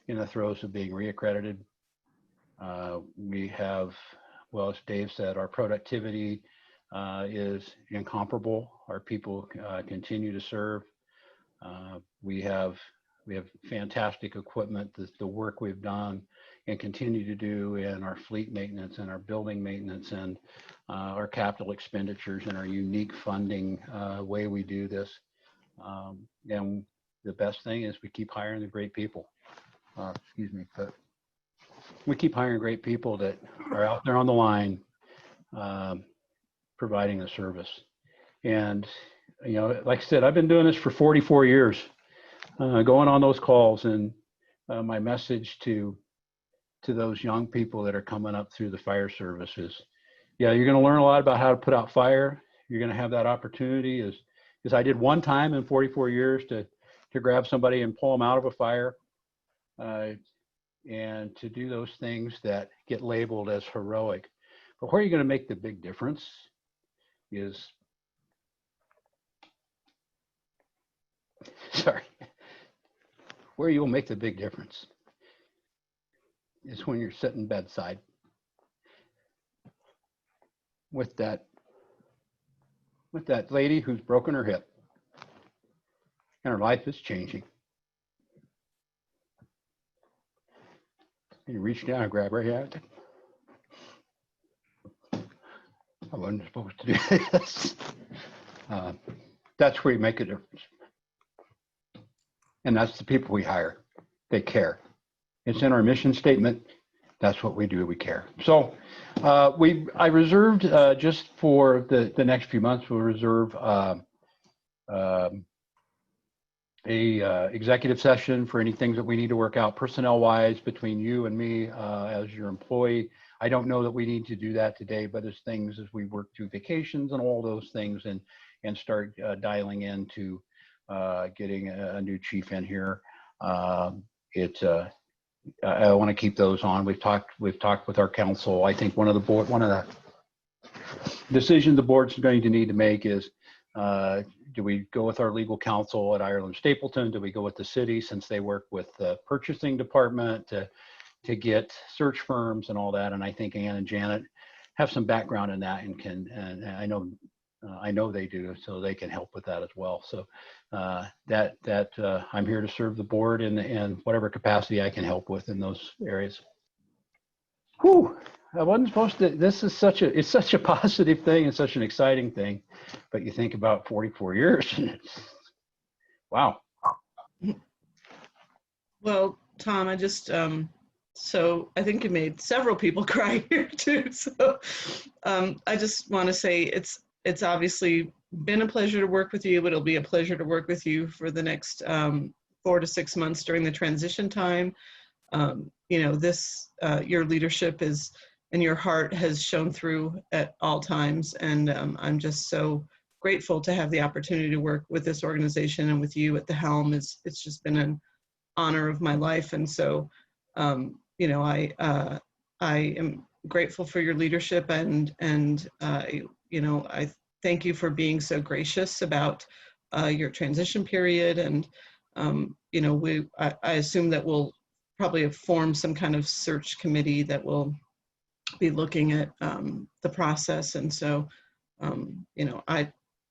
[SPEAKER 4] in the throes of being reaccredited. We have, well, as Dave said, our productivity is incomparable. Our people continue to serve. We have We have fantastic equipment. The work we've done and continue to do in our fleet maintenance and our building maintenance and our capital expenditures and our unique funding way we do this. And the best thing is we keep hiring the great people. Excuse me, but we keep hiring great people that are out there on the line providing the service. And, you know, like I said, I've been doing this for 44 years, going on those calls, and my message to those young people that are coming up through the fire service is, yeah, you're going to learn a lot about how to put out fire. You're going to have that opportunity, as I did one time in 44 years, to grab somebody and pull them out of a fire, and to do those things that get labeled as heroic. But where you're going to make the big difference is, where you'll make the big difference is when you're sitting bedside with that lady who's broken her hip and her life is changing. And you reach down and grab her hand. I wasn't supposed to do this. That's where you make a difference. And that's the people we hire. They care. It's in our mission statement. That's what we do. We care. So I reserved just for the next few months, we'll reserve a executive session for any things that we need to work out personnel wise between you and me as your employee. I don't know that we need to do that today, but as things as we work through vacations and all those things and start dialing into getting a new chief in here. I want to keep those on. We've talked with our council. I think one of the decisions the board's going to need to make is, do we go with our legal counsel at Ireland Stapleton? Do we go with the city, since they work with the purchasing department to get search firms and all that? And I think Ann and Janet have some background in that and I know they do, so they can help with that as well. So I'm here to serve the board in whatever capacity I can help with in those areas. Whew, I wasn't supposed to. This is it's such a positive thing and such an exciting thing, but you think about 44 years and it's, wow.
[SPEAKER 1] Well, Tom, I just, so I think you made several people cry here too. So I just want to say it's obviously been a pleasure to work with you. It'll be a pleasure to work with you for the next 4 to 6 months during the transition time. You know, your leadership and your heart has shown through at all times. And I'm just so grateful to have the opportunity to work with this organization and with you at the helm. It's just been an honor of my life. And so, you know, I am grateful for your leadership and you know, I thank you for being so gracious about your transition period. And, you know, I assume that we'll probably form some kind of search committee that will be looking at the process. And so, you know,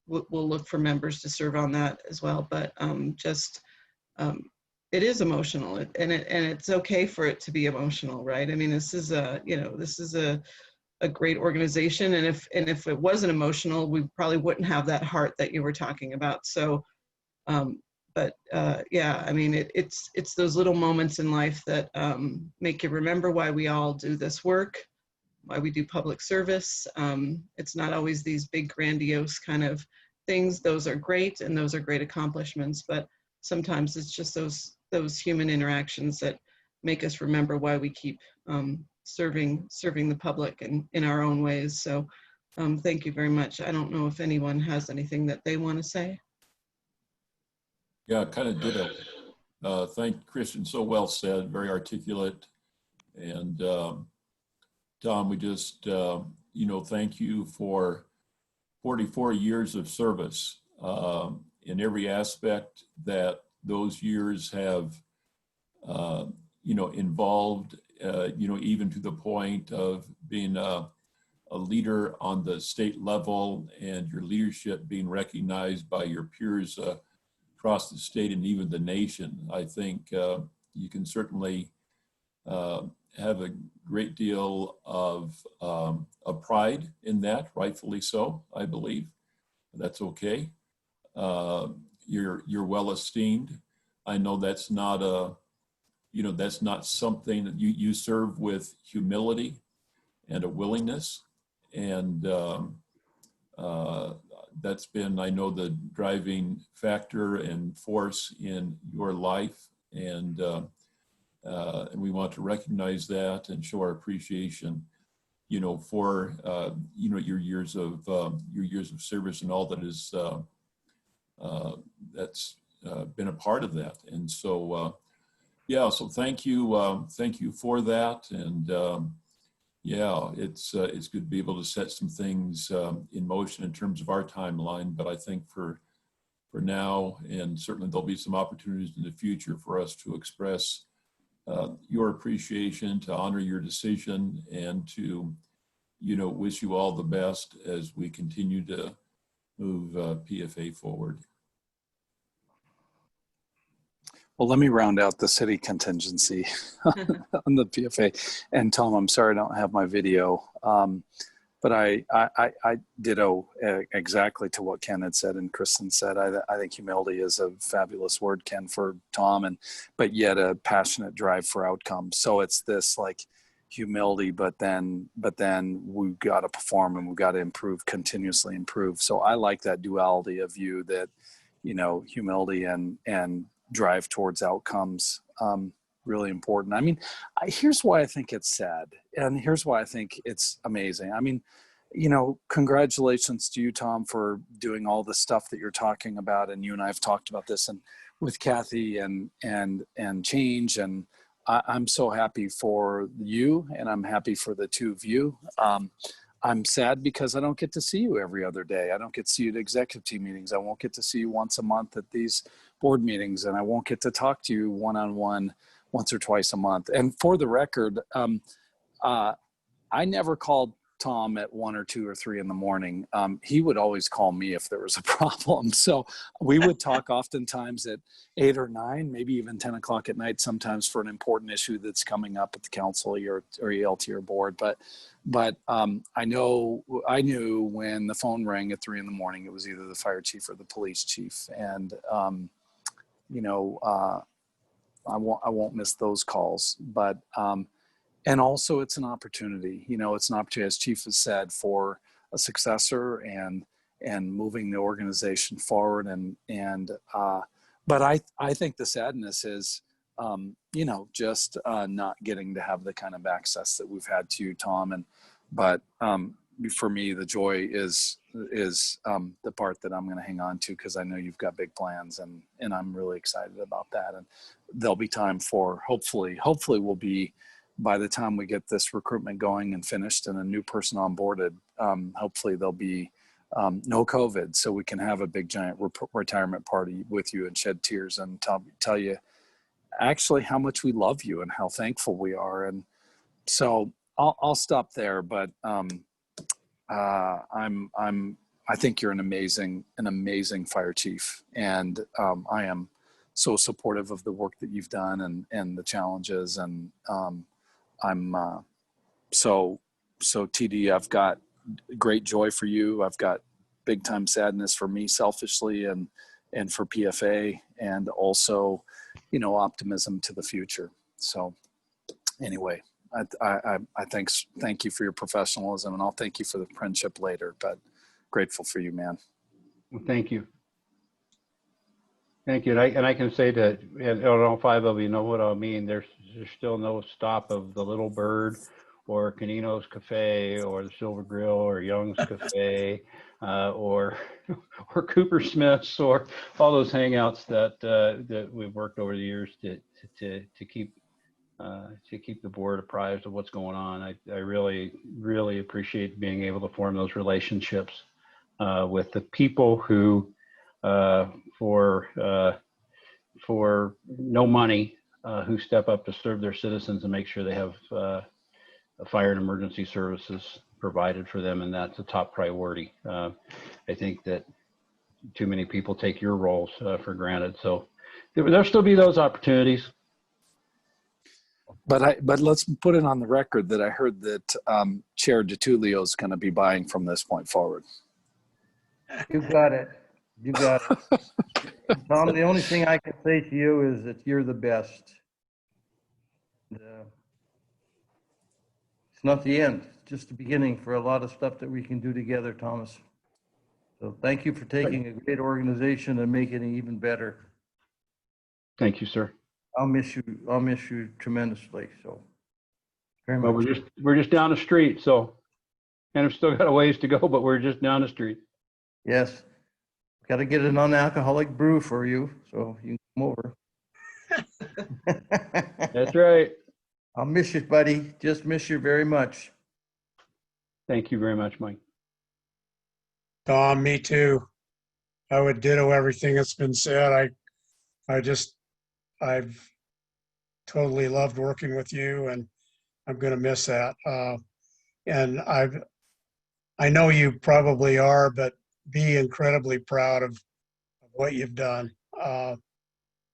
[SPEAKER 1] we'll look for members to serve on that as well. But it is emotional, and it's okay for it to be emotional, right? I mean, this is a great organization, and if it wasn't emotional, we probably wouldn't have that heart that you were talking about. So, but yeah, I mean, it's those little moments in life that make you remember why we all do this work, why we do public service. It's not always these big grandiose kind of things. Those are great, and those are great accomplishments, but sometimes it's just those human interactions that make us remember why we keep serving the public in our own ways. So thank you very much. I don't know if anyone has anything that they want to say.
[SPEAKER 8] Yeah, kind of ditto. Thank Christian, so well said, very articulate. And Tom, we just, you know, thank you for 44 years of service in every aspect that those years have, you know, involved, you know, even to the point of being a leader on the state level and your leadership being recognized by your peers across the state and even the nation. I think you can certainly have a great deal of pride in that, rightfully so, I believe. That's okay. You're well esteemed. I know that's not that's not something that you serve with humility and a willingness, and that's been, I know, the driving factor and force in your life, and we want to recognize that and show our appreciation, for your years of service and all that is that's been a part of that. And so yeah, so thank you for that. And yeah, it's good to be able to set some things in motion in terms of our timeline. But I think for now, and certainly there'll be some opportunities in the future for us to express your appreciation, to honor your decision, and to, wish you all the best as we continue to move PFA forward.
[SPEAKER 11] Well, let me round out the city contingency on the PFA. And Tom, I'm sorry I don't have my video, but I ditto exactly to what Ken had said and Kristen said. I think humility is a fabulous word, Ken, for Tom, but yet a passionate drive for outcomes. So it's this like humility, but then we've got to perform and we've got to improve, continuously improve. So I like that duality of view that, humility and drive towards outcomes, really important. I mean, here's why I think it's sad, and here's why I think it's amazing. I mean, congratulations to you, Tom, for doing all the stuff that you're talking about, and you and I have talked about this, and with Kathy and change, and I'm so happy for you, and I'm happy for the two of you. I'm sad because I don't get to see you every other day. I don't get to see you at executive team meetings. I won't get to see you once a month at these board meetings, and I won't get to talk to you one-on-one once or twice a month. And for the record, I never called Tom at 1 or 2 or 3 in the morning. He would always call me if there was a problem. So we would talk oftentimes at 8 or 9, maybe even 10 o'clock at night, sometimes for an important issue that's coming up at the council or ELT or board. But I knew when the phone rang at 3 in the morning, it was either the fire chief or the police chief. And, I won't miss those calls, but, and also it's an opportunity, it's an opportunity, as Chief has said, for a successor and moving the organization forward. But I think the sadness is, just not getting to have the kind of access that we've had to you, Tom. But for me, the joy is the part that I'm going to hang on to, because I know you've got big plans, and I'm really excited about that. And there'll be time for, hopefully we'll be, by the time we get this recruitment going and finished and a new person onboarded, hopefully there'll be no COVID, so we can have a big giant retirement party with you and shed tears and tell you actually how much we love you and how thankful we are. And so I'll stop there, but I think you're an amazing fire chief, and I am so supportive of the work that you've done and the challenges, and I'm so TD. I've got great joy for you. I've got big time sadness for me selfishly, and for PFA, and also, optimism to the future. So anyway, I thank you for your professionalism, and I'll thank you for the friendship later, but grateful for you, man.
[SPEAKER 4] Well, thank you. Thank you. And I can say that, and all 5 of you know what I mean. There's still no stop of the Little Bird or Canino's Cafe or the Silver Grill or Young's Cafe or Cooper Smith's, or all those hangouts that we've worked over the years to keep the board apprised of what's going on. I really appreciate being able to form those relationships with the people who for no money who step up to serve their citizens and make sure they have fire and emergency services provided for them, and that's a top priority. I think that too many people take your roles for granted. So there'll still be those opportunities.
[SPEAKER 11] But let's put it on the record that I heard that Chair DiTullio is going to be buying from this point forward.
[SPEAKER 5] You got it. You got it. Tom, the only thing I can say to you is that you're the best. It's not the end, it's just the beginning for a lot of stuff that we can do together, Thomas. So thank you for taking a great organization and making it even better.
[SPEAKER 4] Thank you, sir.
[SPEAKER 5] I'll miss you tremendously. So very
[SPEAKER 4] Well,
[SPEAKER 5] much.
[SPEAKER 4] we're just down the street, so, and I've still got a ways to go, but we're just down the street.
[SPEAKER 5] Yes. Got to get a non-alcoholic brew for you, so you can come over.
[SPEAKER 4] That's right.
[SPEAKER 5] I'll miss you, buddy. Just miss you very much.
[SPEAKER 4] Thank you very much, Mike.
[SPEAKER 2] Tom, me too. I would ditto everything that's been said. I've totally loved working with you, and I'm going to miss that. And I know you probably are, but be incredibly proud of what you've done.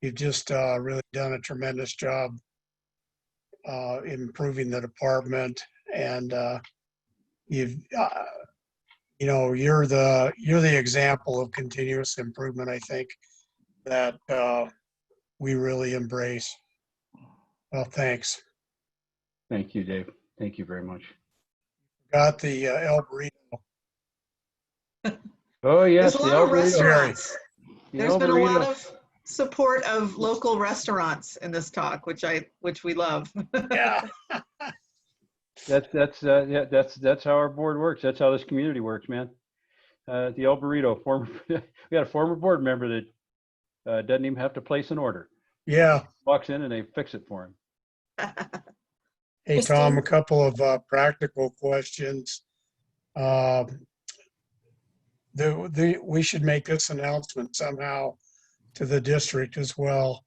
[SPEAKER 2] You've just really done a tremendous job improving the department, and you're the example of continuous improvement, I think, that we really embrace. Well, thanks.
[SPEAKER 4] Thank you, Dave. Thank you very much.
[SPEAKER 2] Got the El Burrito.
[SPEAKER 4] Oh, yes.
[SPEAKER 1] There's a lot of restaurants. There's been a lot
[SPEAKER 4] Burrito.
[SPEAKER 1] of support of local restaurants in this talk, which we love.
[SPEAKER 2] Yeah.
[SPEAKER 4] That's how our board works. That's how this community works, man. The El Burrito, we got a former board member that doesn't even have to place an order.
[SPEAKER 2] Yeah.
[SPEAKER 4] Walks in and they fix it for him.
[SPEAKER 2] Hey, Tom, a couple of practical questions. We should make this announcement somehow to the district as well.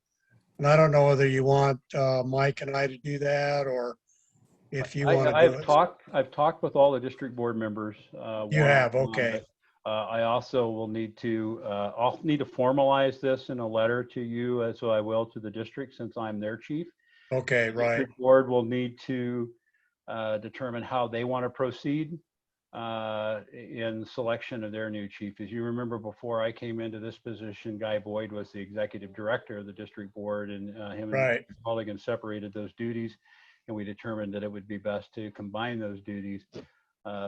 [SPEAKER 2] And I don't know whether you want Mike and I to do that, or if you want to do it.
[SPEAKER 4] I've talked with all the district board members.
[SPEAKER 2] You have, okay.
[SPEAKER 4] I also will need to formalize this in a letter to you, so I will to the district since I'm their chief.
[SPEAKER 2] Okay,
[SPEAKER 4] The
[SPEAKER 2] right.
[SPEAKER 4] district board will need to determine how they want to proceed in selection of their new chief. As you remember, before I came into this position, Guy Boyd was the executive director of the district board, and him and his colleague separated those duties, and we determined that it would be best to combine those duties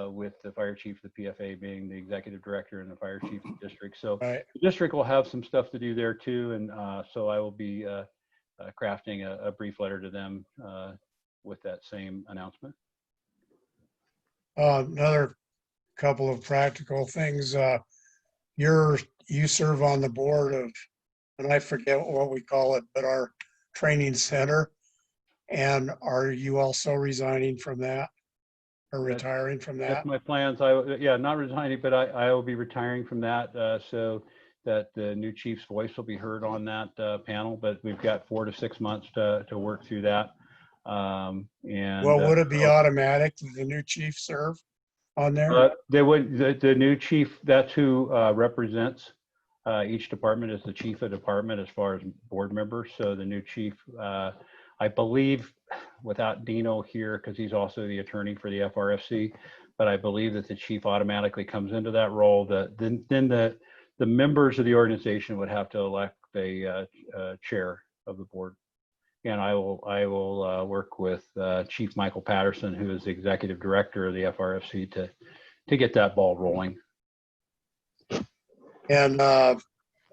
[SPEAKER 4] with the fire chief, the PFA being the executive director, and the fire chief of the district. So the district will have some stuff to do there too, and so I will be crafting a brief letter to them with that same announcement.
[SPEAKER 2] Another couple of practical things. You serve on the board of, and I forget what we call it, but our training center. And are you also resigning from that or retiring from that?
[SPEAKER 4] That's my plans. Not resigning, but I will be retiring from that so that the new chief's voice will be heard on that panel. But we've got 4 to 6 months to work through that.
[SPEAKER 2] Would it be automatic? Does the new chief serve on there?
[SPEAKER 4] The new chief, that's who represents each department, is the chief of department as far as board members. So the new chief, I believe, without Dino here, because he's also the attorney for the FRFC, but I believe that the chief automatically comes into that role. Then the members of the organization would have to elect a chair of the board. And I will work with Chief Michael Patterson, who is the executive director of the FRFC, to get that ball rolling.
[SPEAKER 2] And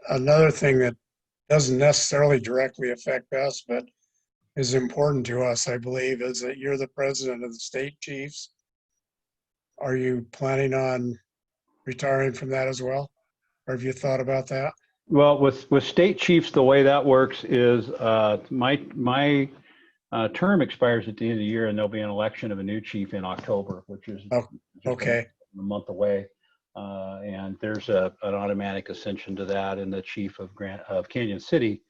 [SPEAKER 2] another thing that doesn't necessarily directly affect us, but is important to us, I believe, is that you're the president of the state chiefs. Are you planning on retiring from that as well? Or have you thought about that?
[SPEAKER 4] Well, with state chiefs, the way that works is my term expires at the end of the year, and there'll be an election of a new chief in October, which is a month away. And there's an automatic ascension to that, and the chief of Canyon City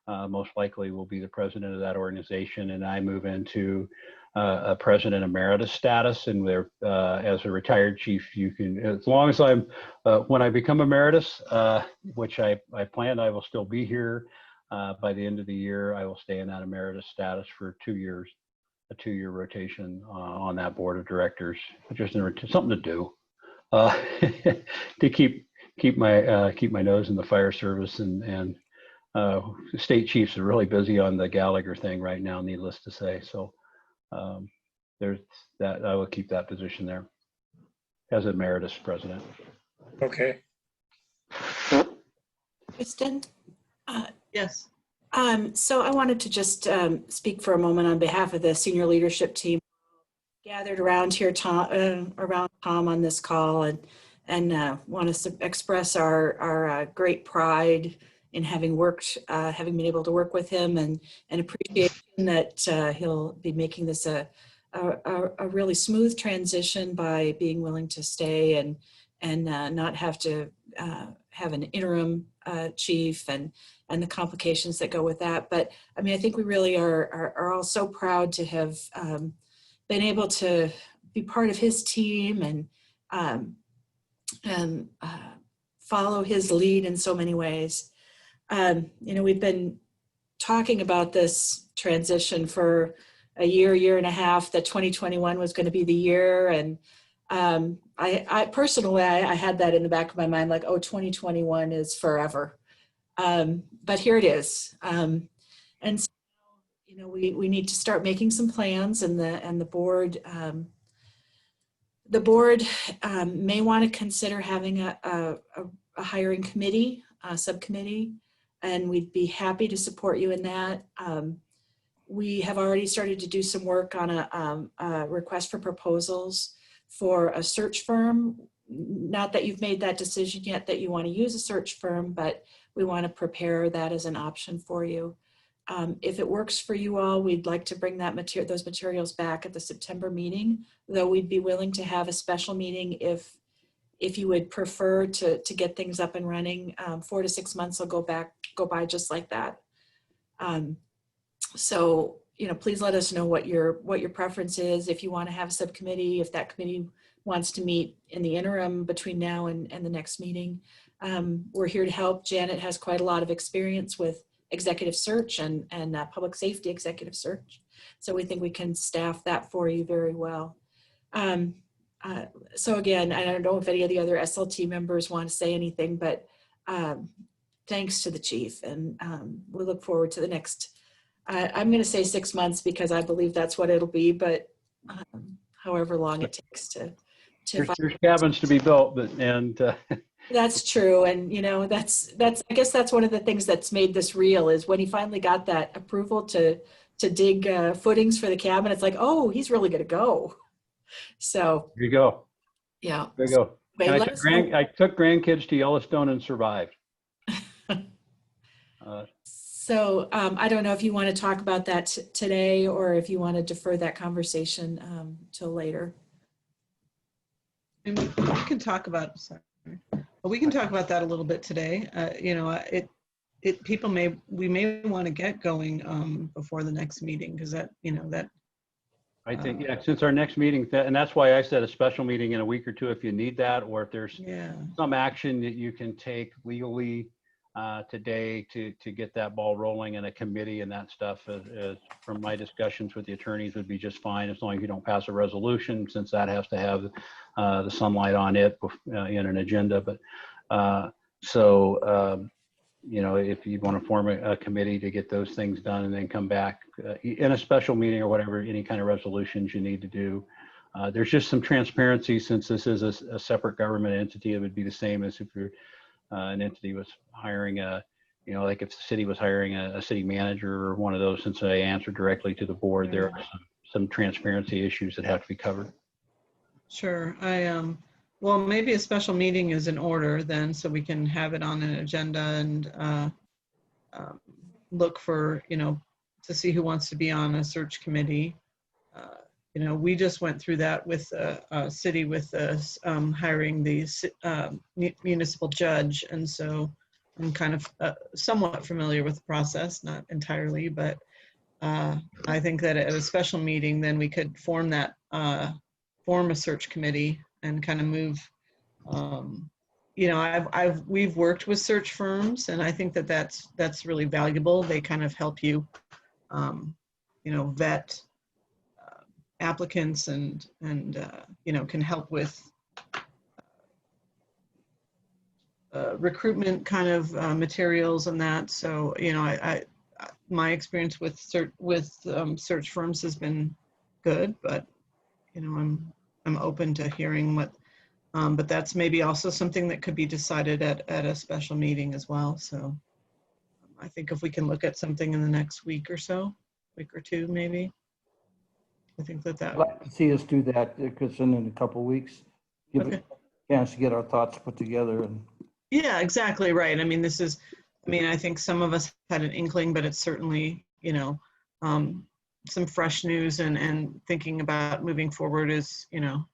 [SPEAKER 4] most likely will be the president of that organization, and I move into a president emeritus status, and there, as a retired chief, you can, as long as I'm, when I become emeritus, which I plan, I will still be here by the end of the year. I will stay in that emeritus status for 2 years, a 2-year rotation on that board of directors, just something to do to keep my nose in the fire service, and state chiefs are really busy on the Gallagher thing right now, needless to say. So there's that. I will keep that position there as emeritus president.
[SPEAKER 2] Okay.
[SPEAKER 9] Kristen?
[SPEAKER 1] Yes.
[SPEAKER 9] So I wanted to just speak for a moment on behalf of the senior leadership team gathered around here, around Tom on this call, and want to express our great pride in having been able to work with him, and appreciation that he'll be making this a really smooth transition by being willing to stay and not have to have an interim chief and the complications that go with that. But I mean, I think we really are all so proud to have been able to be part of his team and follow his lead in so many ways. We've been talking about this transition for a year and a half, that 2021 was going to be the year. And I personally, I had that in the back of my mind, like, oh, 2021 is forever. But here it is. And so, we need to start making some plans, and the board may want to consider having a hiring committee, a subcommittee, and we'd be happy to support you in that. We have already started to do some work on a request for proposals for a search firm. Not that you've made that decision yet that you want to use a search firm, but we want to prepare that as an option for you. If it works for you all, we'd like to bring those materials back at the September meeting, though we'd be willing to have a special meeting if you would prefer to get things up and running. 4 to 6 months will go by just like that. So, please let us know what your preference is. If you want to have a subcommittee, if that committee wants to meet in the interim between now and the next meeting, we're here to help. Janet has quite a lot of experience with executive search and public safety executive search. So we think we can staff that for you very well. So again, I don't know if any of the other SLT members want to say anything, but thanks to the chief, and we look forward to the next, I'm going to say 6 months because I believe that's what it'll be, but however long it takes to
[SPEAKER 4] there's cabins to be built,
[SPEAKER 9] That's true. And, that's, I guess that's one of the things that's made this real, is when he finally got that approval to dig footings for the cabin, it's like, oh, he's really going to go. So
[SPEAKER 4] there you go.
[SPEAKER 9] Yeah.
[SPEAKER 4] There you go.
[SPEAKER 9] Anyway,
[SPEAKER 4] I took grandkids to Yellowstone and survived.
[SPEAKER 9] So I don't know if you want to talk about that today, or if you want to defer that conversation till later.
[SPEAKER 1] And we can talk about, we can talk about that a little bit today. We may want to get going before the next meeting, because that.
[SPEAKER 4] I think, since our next meeting, and that's why I said a special meeting in a week or two if you need that, or if there's some action that you can take legally today to get that ball rolling, in a committee and that stuff, from my discussions with the attorneys, would be just fine, as long as you don't pass a resolution, since that has to have the sunlight on it in an agenda. But if you want to form a committee to get those things done, and then come back in a special meeting or whatever, any kind of resolutions you need to do. There's just some transparency, since this is a separate government entity. It would be the same as if you're an entity was hiring like if the city was hiring a city manager or one of those. Since I answer directly to the board, there are some transparency issues that have to be covered.
[SPEAKER 1] Sure. Well, maybe a special meeting is in order then, so we can have it on an agenda and look for, to see who wants to be on a search committee. We just went through that with the city with hiring the municipal judge. And so I'm kind of somewhat familiar with the process, not entirely, but I think that at a special meeting, then we could form that, form a search committee and kind of move, you know, we've worked with search firms, and I think that that's really valuable. They kind of help you, you know, vet applicants and you know, can help with recruitment kind of materials and that. So, you know, my experience with search firms has been good, but you know, I'm open to hearing what, but that's maybe also something that could be decided at a special meeting as well. So I think if we can look at something in the next week or so, week or two maybe, I think that
[SPEAKER 5] I'd like to see us do that, Kristen, in a couple of weeks. Give
[SPEAKER 1] Okay.
[SPEAKER 5] it a chance to get our thoughts put together. And
[SPEAKER 1] Yeah, exactly right. I mean, I think some of us had an inkling, but it's certainly, you know, some fresh news and thinking about moving forward is, you know,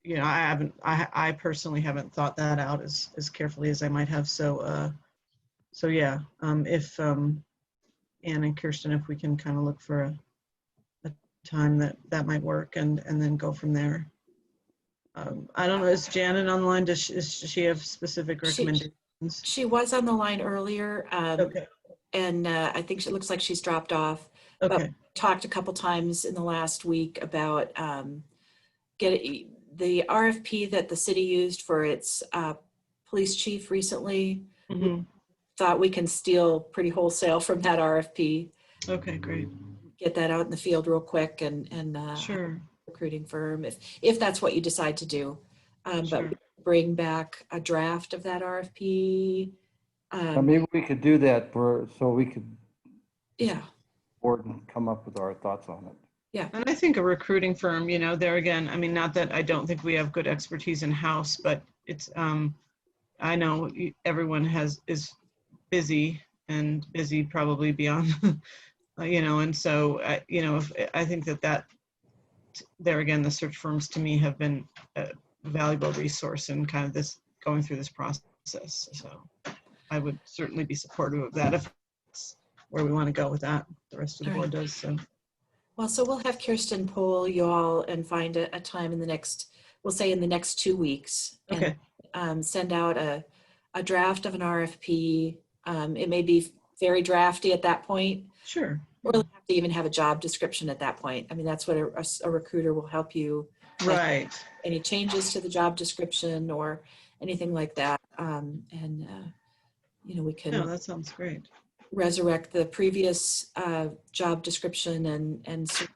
[SPEAKER 1] I personally haven't thought that out as carefully as I might have. So, so yeah, if Ann and Kirsten, if we can kind of look for a time that might work and then go from there. I don't know, is Janet online? Does she have specific recommendations?
[SPEAKER 9] She was on the line earlier,
[SPEAKER 1] Okay,
[SPEAKER 9] and I think it looks like she's dropped off. But
[SPEAKER 1] okay,
[SPEAKER 9] we talked a couple times in the last week about getting the RFP that the city used for its police chief recently.
[SPEAKER 1] mhm,
[SPEAKER 9] Thought we can steal pretty wholesale from that RFP,
[SPEAKER 1] okay, great,
[SPEAKER 9] get that out in the field real quick and
[SPEAKER 1] sure,
[SPEAKER 9] recruiting firm if that's what you decide to do. But
[SPEAKER 1] sure.
[SPEAKER 9] we bring back a draft of that RFP.
[SPEAKER 5] maybe we could do that so we could
[SPEAKER 9] Yeah,
[SPEAKER 5] board and come up with our thoughts on it.
[SPEAKER 9] yeah.
[SPEAKER 1] And I think a recruiting firm, you know, there again, I mean, not that I don't think we have good expertise in-house, but it's, I know everyone is busy and busy probably beyond, you know, and so, you know, I think that there again, the search firms to me have been a valuable resource in kind of going through this process. So I would certainly be supportive of that if it's where we want to go with that. The rest of the board does. So.
[SPEAKER 9] Well, so we'll have Kirsten poll you all and find a time in the next, we'll say in the next 2 weeks.
[SPEAKER 1] Okay.
[SPEAKER 9] And send out a draft of an RFP. It may be very drafty at that point.
[SPEAKER 1] Sure.
[SPEAKER 9] Or we'll have to even have a job description at that point. I mean, that's what a recruiter will help you.
[SPEAKER 1] Right.
[SPEAKER 9] Any changes to the job description or anything like that. You know, we can.
[SPEAKER 1] No, that sounds great.
[SPEAKER 9] Resurrect the previous job description and search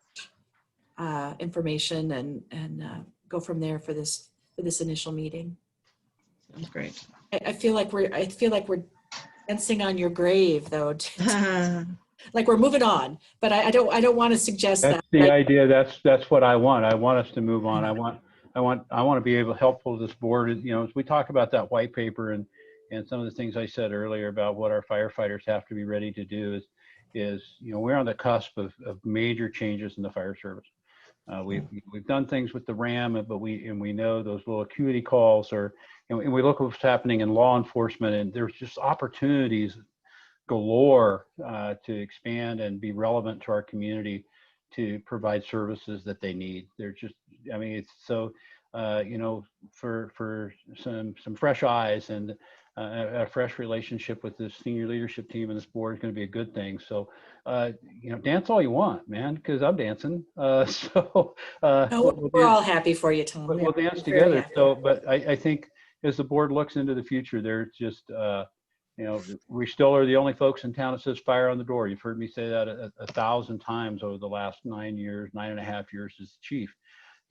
[SPEAKER 9] information and go from there for this initial meeting.
[SPEAKER 1] Sounds great.
[SPEAKER 9] I feel like we're dancing on your grave though. Like we're moving on, but I don't want to suggest
[SPEAKER 4] That's
[SPEAKER 9] that.
[SPEAKER 4] the
[SPEAKER 9] Right?
[SPEAKER 4] idea. That's what I want. I want us to move on. I want to be able helpful to this board. You know, as we talk about that white paper and some of the things I said earlier about what our firefighters have to be ready to do is you know, we're on the cusp of major changes in the fire service. We've done things with the RAM, but we know those low acuity calls and we look at what's happening in law enforcement, and there's just opportunities galore to expand and be relevant to our community to provide services that they need. They're just, I mean, it's so, you know, for some fresh eyes and a fresh relationship with this senior leadership team and this board is going to be a good thing. So, you know, dance all you want, man, because I'm dancing. So
[SPEAKER 9] We're all happy for you, Tom.
[SPEAKER 4] We'll dance together. So, but I think as the board looks into the future, there's just, you know, we still are the only folks in town that says fire on the door. You've heard me say that a 1,000 times over the last 9.5 years as chief.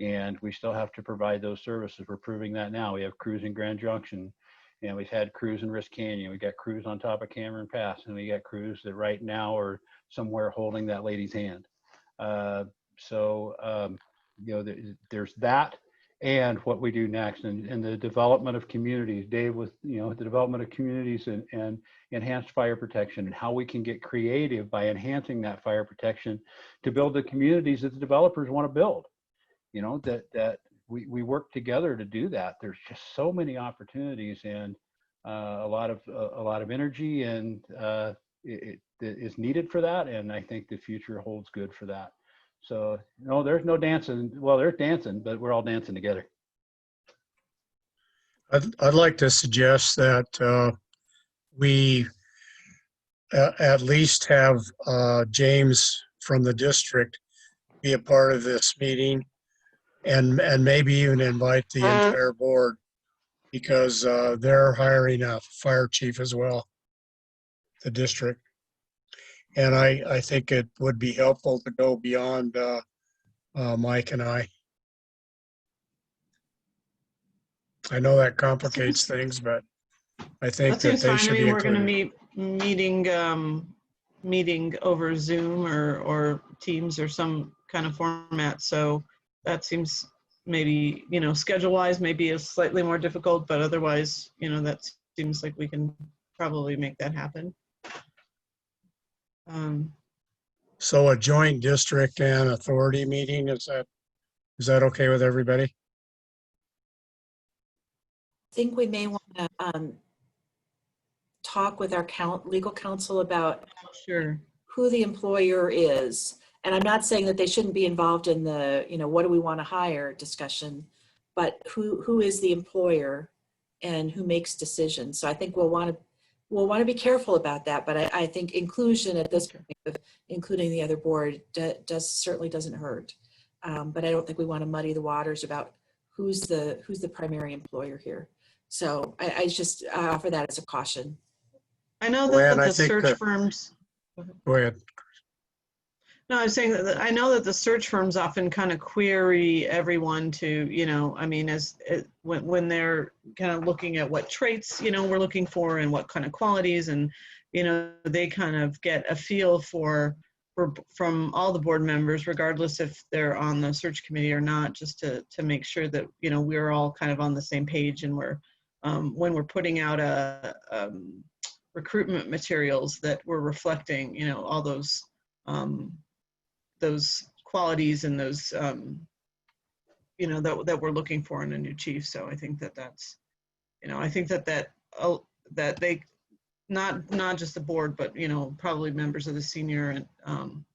[SPEAKER 4] And we still have to provide those services. We're proving that now. We have crews in Grand Junction, and we've had crews in Risk Canyon. We got crews on top of Cameron Pass, and we got crews that right now are somewhere holding that lady's hand. You know, there's that. And what we do next, and the development of communities. Dave, with, you know, the development of communities and enhanced fire protection, and how we can get creative by enhancing that fire protection to build the communities that the developers want to build. You know, that we work together to do that. There's just so many opportunities and a lot of energy, and is needed for that, and I think the future holds good for that. So no, there's no dancing. Well, there's dancing, but we're all dancing together.
[SPEAKER 2] I'd like to suggest that we at least have James from the district be a part of this meeting, and maybe even invite the entire board, because they're hiring a fire chief as well, the district. And I think it would be helpful to go beyond Mike and I. I know that complicates things, but I think
[SPEAKER 1] That
[SPEAKER 2] that
[SPEAKER 1] seems
[SPEAKER 2] they
[SPEAKER 1] fine. I
[SPEAKER 2] should be
[SPEAKER 1] mean, we're going to
[SPEAKER 2] included.
[SPEAKER 1] meeting over Zoom or Teams or some kind of format. So that seems maybe, schedule-wise, maybe is slightly more difficult, but otherwise, that seems like we can probably make that happen.
[SPEAKER 2] So a joint district and authority meeting, is that okay with everybody?
[SPEAKER 9] I think we may want to talk with our legal counsel about
[SPEAKER 1] Sure.
[SPEAKER 9] who the employer is. And I'm not saying that they shouldn't be involved in the, what do we want to hire discussion, but who is the employer and who makes decisions. So I think we'll want to be careful about that. But I think inclusion at this point of including the other board certainly doesn't hurt. But I don't think we want to muddy the waters about who's the primary employer here. So I just offer that as a caution.
[SPEAKER 1] I know
[SPEAKER 2] Joanne,
[SPEAKER 1] that
[SPEAKER 2] I
[SPEAKER 1] the
[SPEAKER 2] think
[SPEAKER 1] search firms.
[SPEAKER 2] Go ahead.
[SPEAKER 1] No, I was saying that I know that the search firms often kind of query everyone to, when they're kind of looking at what traits, we're looking for and what kind of qualities, and, they kind of get a feel from all the board members, regardless if they're on the search committee or not, just to make sure that, we're all kind of on the same page, and we're, when we're putting out recruitment materials, that we're reflecting, all those qualities and those, that we're looking for in a new chief. So I think that's, I think that they, not just the board, but, probably members of the senior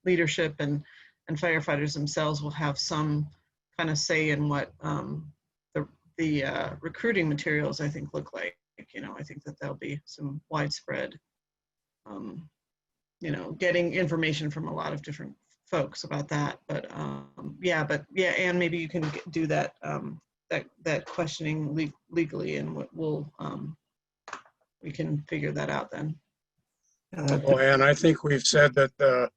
[SPEAKER 1] leadership and firefighters themselves will have some kind of say in what the recruiting materials, I think, look like. I think that there'll be some widespread, getting information from a lot of different folks about that. But yeah, and maybe you can do that that questioning legally, and we can figure that out then.
[SPEAKER 2] And I think we've said that the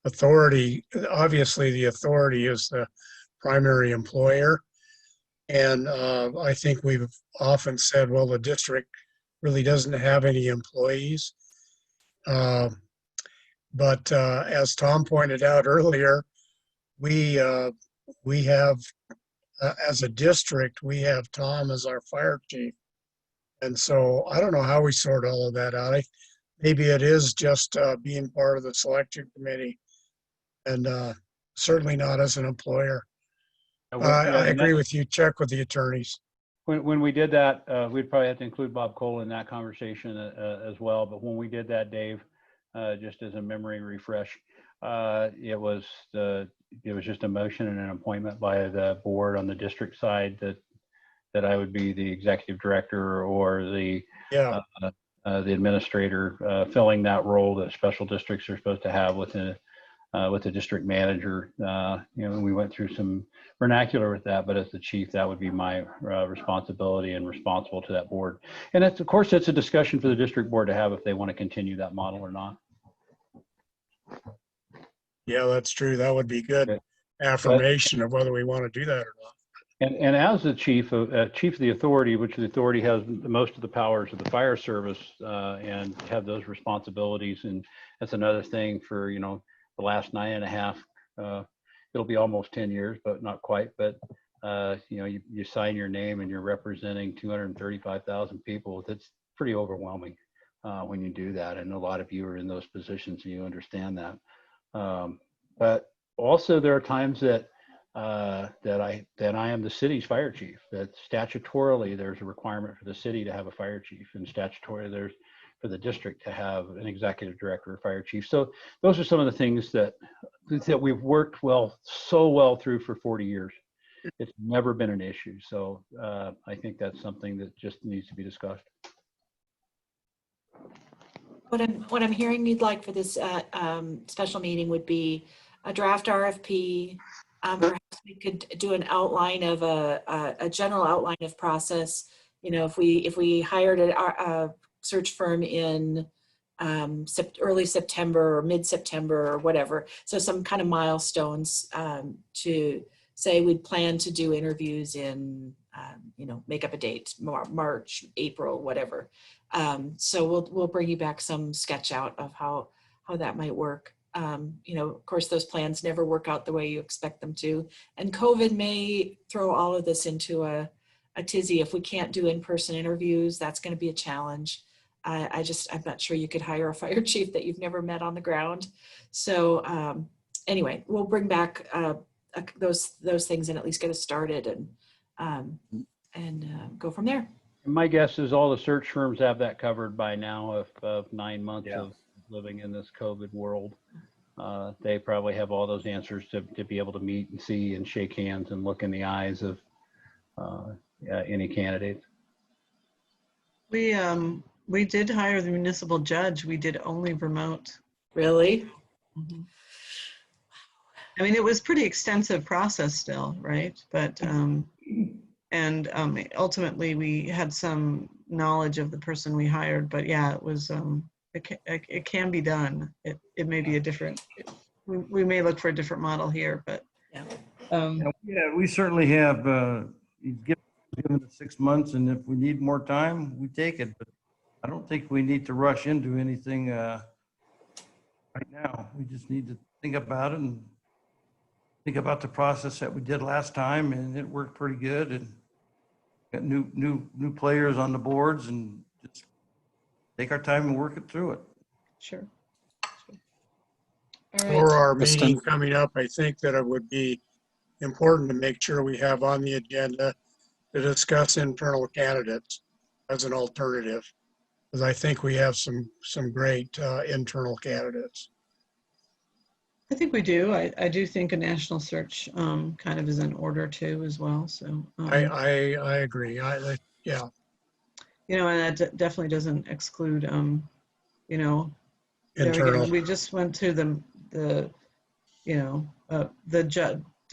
[SPEAKER 2] authority, obviously the authority is the primary employer. And I think we've often said, well, the district really doesn't have any employees. But as Tom pointed out earlier, we have, as a district, we have Tom as our fire chief. And so I don't know how we sort all of that out. Maybe it is just being part of the selection committee, and certainly not as an employer. I agree with you. Check with the attorneys.
[SPEAKER 4] When we did that, we'd probably have to include Bob Cole in that conversation as well. But when we did that, Dave, just as a memory refresh, it was just a motion and an appointment by the board on the district side that I would be the executive director or the administrator filling that role that special districts are supposed to have with the district manager. We went through some vernacular with that, but as the chief, that would be my responsibility and responsible to that board. And of course, it's a discussion for the district board to have if they want to continue that model or not.
[SPEAKER 2] Yeah, that's true. That would be good affirmation of whether we want to do that or not.
[SPEAKER 4] And as the chief of the authority, which the authority has most of the powers of the fire service and have those responsibilities. And that's another thing for, the last 9.5, it'll be almost 10 years, but not quite. But, you sign your name and you're representing 235,000 people. That's pretty overwhelming when you do that. And a lot of you are in those positions and you understand that. But also there are times that I am the city's fire chief, that statutorily there's a requirement for the city to have a fire chief, and statutorily for the district to have an executive director or fire chief. So those are some of the things that we've worked so well through for 40 years. It's never been an issue. So I think that's something that just needs to be discussed.
[SPEAKER 9] What I'm hearing you'd like for this special meeting would be a draft RFP. Perhaps we could do an outline of a general outline of process. You know, if we hired a search firm in early September or mid-September or whatever, so some kind of milestones to say we'd plan to do interviews in, you know, make up a date, March, April, whatever. So we'll bring you back some sketch out of how that might work. You know, of course, those plans never work out the way you expect them to. And COVID may throw all of this into a tizzy. If we can't do in-person interviews, that's going to be a challenge. I'm not sure you could hire a fire chief that you've never met on the ground. So anyway, we'll bring back those things and at least get us started and go from there.
[SPEAKER 4] My guess is all the search firms have that covered by now of 9 months of living in this COVID world. They probably have all those answers to be able to meet and see and shake hands and look in the eyes of any candidate.
[SPEAKER 1] We did hire the municipal judge. We did only remote.
[SPEAKER 9] Really?
[SPEAKER 1] Mm-hmm. I mean, it was pretty extensive process still, right? But ultimately we had some knowledge of the person we hired. But yeah, it was it can be done. It may be a different. We may look for a different model here, but
[SPEAKER 5] yeah, we certainly have given it 6 months, and if we need more time, we take it. But I don't think we need to rush into anything right now. We just need to think about it and think about the process that we did last time, and it worked pretty good. And got new players on the boards, and just take our time and work it through it.
[SPEAKER 1] sure.
[SPEAKER 2] For our meeting coming up, I think that it would be important to make sure we have on the agenda to discuss internal candidates as an alternative, because I think we have some great internal candidates.
[SPEAKER 1] I think we do. I do think a national search kind of is in order too as well. So
[SPEAKER 2] I agree. Yeah.
[SPEAKER 1] You know, and that definitely doesn't exclude you know,
[SPEAKER 2] Internal.
[SPEAKER 1] again, we just went through the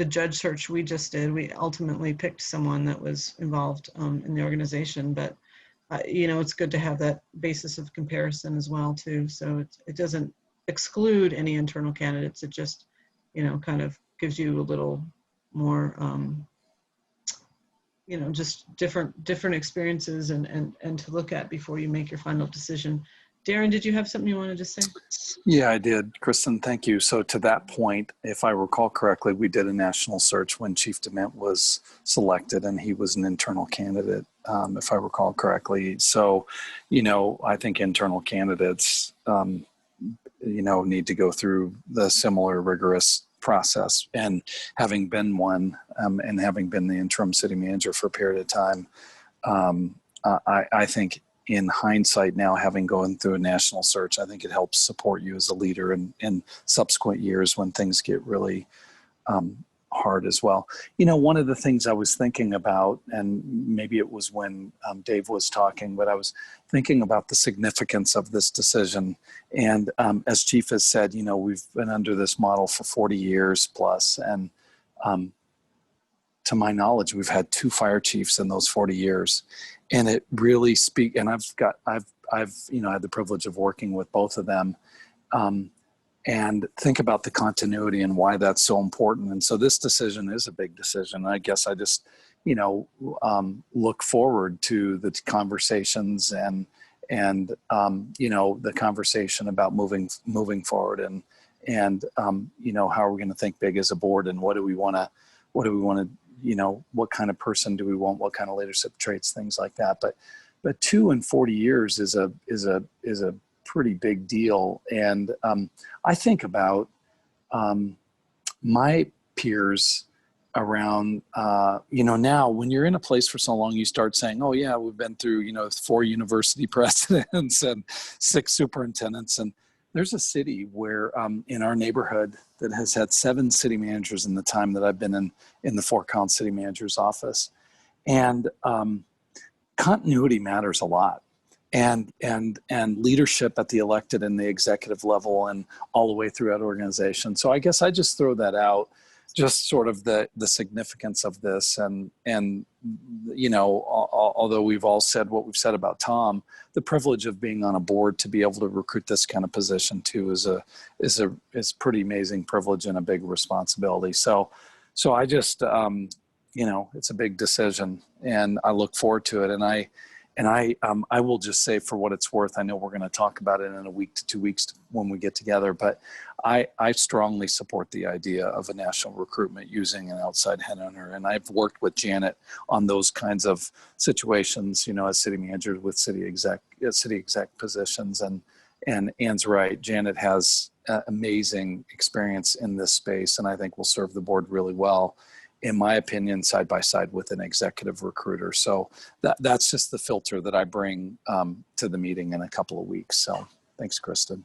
[SPEAKER 1] judge search we just did. We ultimately picked someone that was involved in the organization, but you know, it's good to have that basis of comparison as well too. So it doesn't exclude any internal candidates. It just, you know, kind of gives you a little more, you know, just different experiences and to look at before you make your final decision. Darren, did you have something you wanted to say?
[SPEAKER 11] Yeah, I did. Kristen, thank you. So to that point, if I recall correctly, we did a national search when Chief DeMint was selected, and he was an internal candidate, if I recall correctly. So, you know, I think internal candidates, you know, need to go through the similar rigorous process. And having been one and having been the interim city manager for a period of time, I think in hindsight now, having gone through a national search, I think it helps support you as a leader in subsequent years when things get really hard as well. You know, one of the things I was thinking about, and maybe it was when Dave was talking, but I was thinking about the significance of this decision. And as Chief has said, you know, we've been under this model for 40 years plus, and to my knowledge, we've had 2 fire chiefs in those 40 years. And it really and I've you know, had the privilege of working with both of them, and think about the continuity and why that's so important. And so this decision is a big decision. I guess I just, you know, look forward to the conversations and you know, the conversation about moving forward and you know, how are we going to think big as a board, and what do we want to you know, what kind of person do we want, what kind of leadership traits, things like that. But 2 in 40 years is a pretty big deal. And I think about my peers around, now when you're in a place for so long, you start saying, oh yeah, we've been through, 4 university presidents and 6 superintendents. And there's a city where in our neighborhood that has had 7 city managers in the time that I've been in the Fort Collins city manager's office. And continuity matters a lot. And leadership at the elected and the executive level and all the way throughout organization. So I guess I just throw that out, just sort of the significance of this. And although we've all said what we've said about Tom, the privilege of being on a board to be able to recruit this kind of position too is pretty amazing privilege and a big responsibility. So I just, it's a big decision and I look forward to it. And I will just say, for what it's worth, I know we're going to talk about it in a week to 2 weeks when we get together, but I strongly support the idea of a national recruitment using an outside headhunter. And I've worked with Janet on those kinds of situations, as city manager with city exec positions. And Ann's right, Janet has amazing experience in this space, and I think will serve the board really well, in my opinion, side by side with an executive recruiter. So that's just the filter that I bring to the meeting in a couple of weeks. So thanks, Kristen.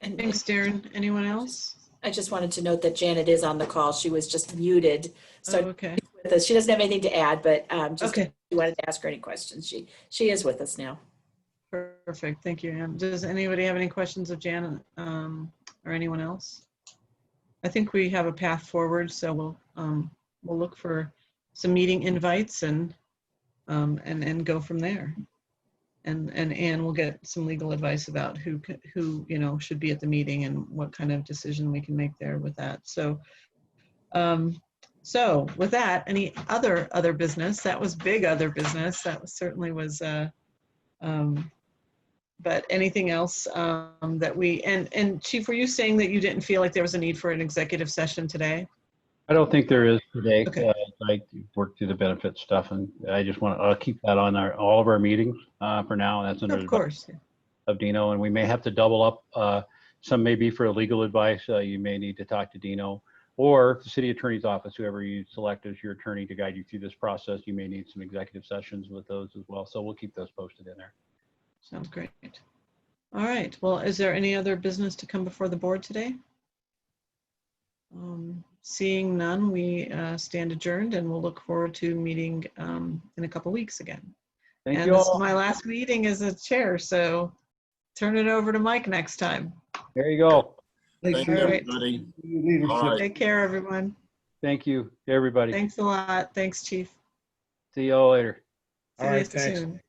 [SPEAKER 9] And
[SPEAKER 1] Thanks, Darren. Anyone else?
[SPEAKER 9] I just wanted to note that Janet is on the call. She was just muted. So
[SPEAKER 1] Okay.
[SPEAKER 9] with us. She doesn't have anything to add, but just
[SPEAKER 1] Okay.
[SPEAKER 9] if you wanted to ask her any questions. She is with us now.
[SPEAKER 1] Perfect. Thank you, Ann. Does anybody have any questions of Janet or anyone else? I think we have a path forward, so we'll look for some meeting invites and go from there. And Ann will get some legal advice about who should be at the meeting and what kind of decision we can make there with that. So with that, any other business? That was big other business. That certainly was. But anything else that we, and Chief, were you saying that you didn't feel like there was a need for an executive session today?
[SPEAKER 4] I don't think there is today.
[SPEAKER 1] Okay.
[SPEAKER 4] I worked through the benefit stuff, and I just want to keep that on all of our meetings for now. That's under
[SPEAKER 1] Of course.
[SPEAKER 4] of Dino, and we may have to double up. Some may be for legal advice. You may need to talk to Dino or the city attorney's office, whoever you select as your attorney to guide you through this process. You may need some executive sessions with those as well. So we'll keep those posted in there.
[SPEAKER 1] Sounds great. All right. Well, is there any other business to come before the board today? Seeing none, we stand adjourned, and we'll look forward to meeting in a couple weeks again.
[SPEAKER 4] Thank
[SPEAKER 1] and
[SPEAKER 4] you
[SPEAKER 1] this
[SPEAKER 4] all.
[SPEAKER 1] is my last meeting as a chair, so turn it over to Mike next time.
[SPEAKER 4] There you go.
[SPEAKER 8] Thank you,
[SPEAKER 1] All right.
[SPEAKER 8] everybody.
[SPEAKER 5] Leadership.
[SPEAKER 8] Bye.
[SPEAKER 1] Take care, everyone.
[SPEAKER 4] Thank you, everybody.
[SPEAKER 1] Thanks a lot. Thanks, Chief.
[SPEAKER 4] See you all later.
[SPEAKER 1] See
[SPEAKER 2] All right,
[SPEAKER 1] you
[SPEAKER 2] thanks.
[SPEAKER 1] soon.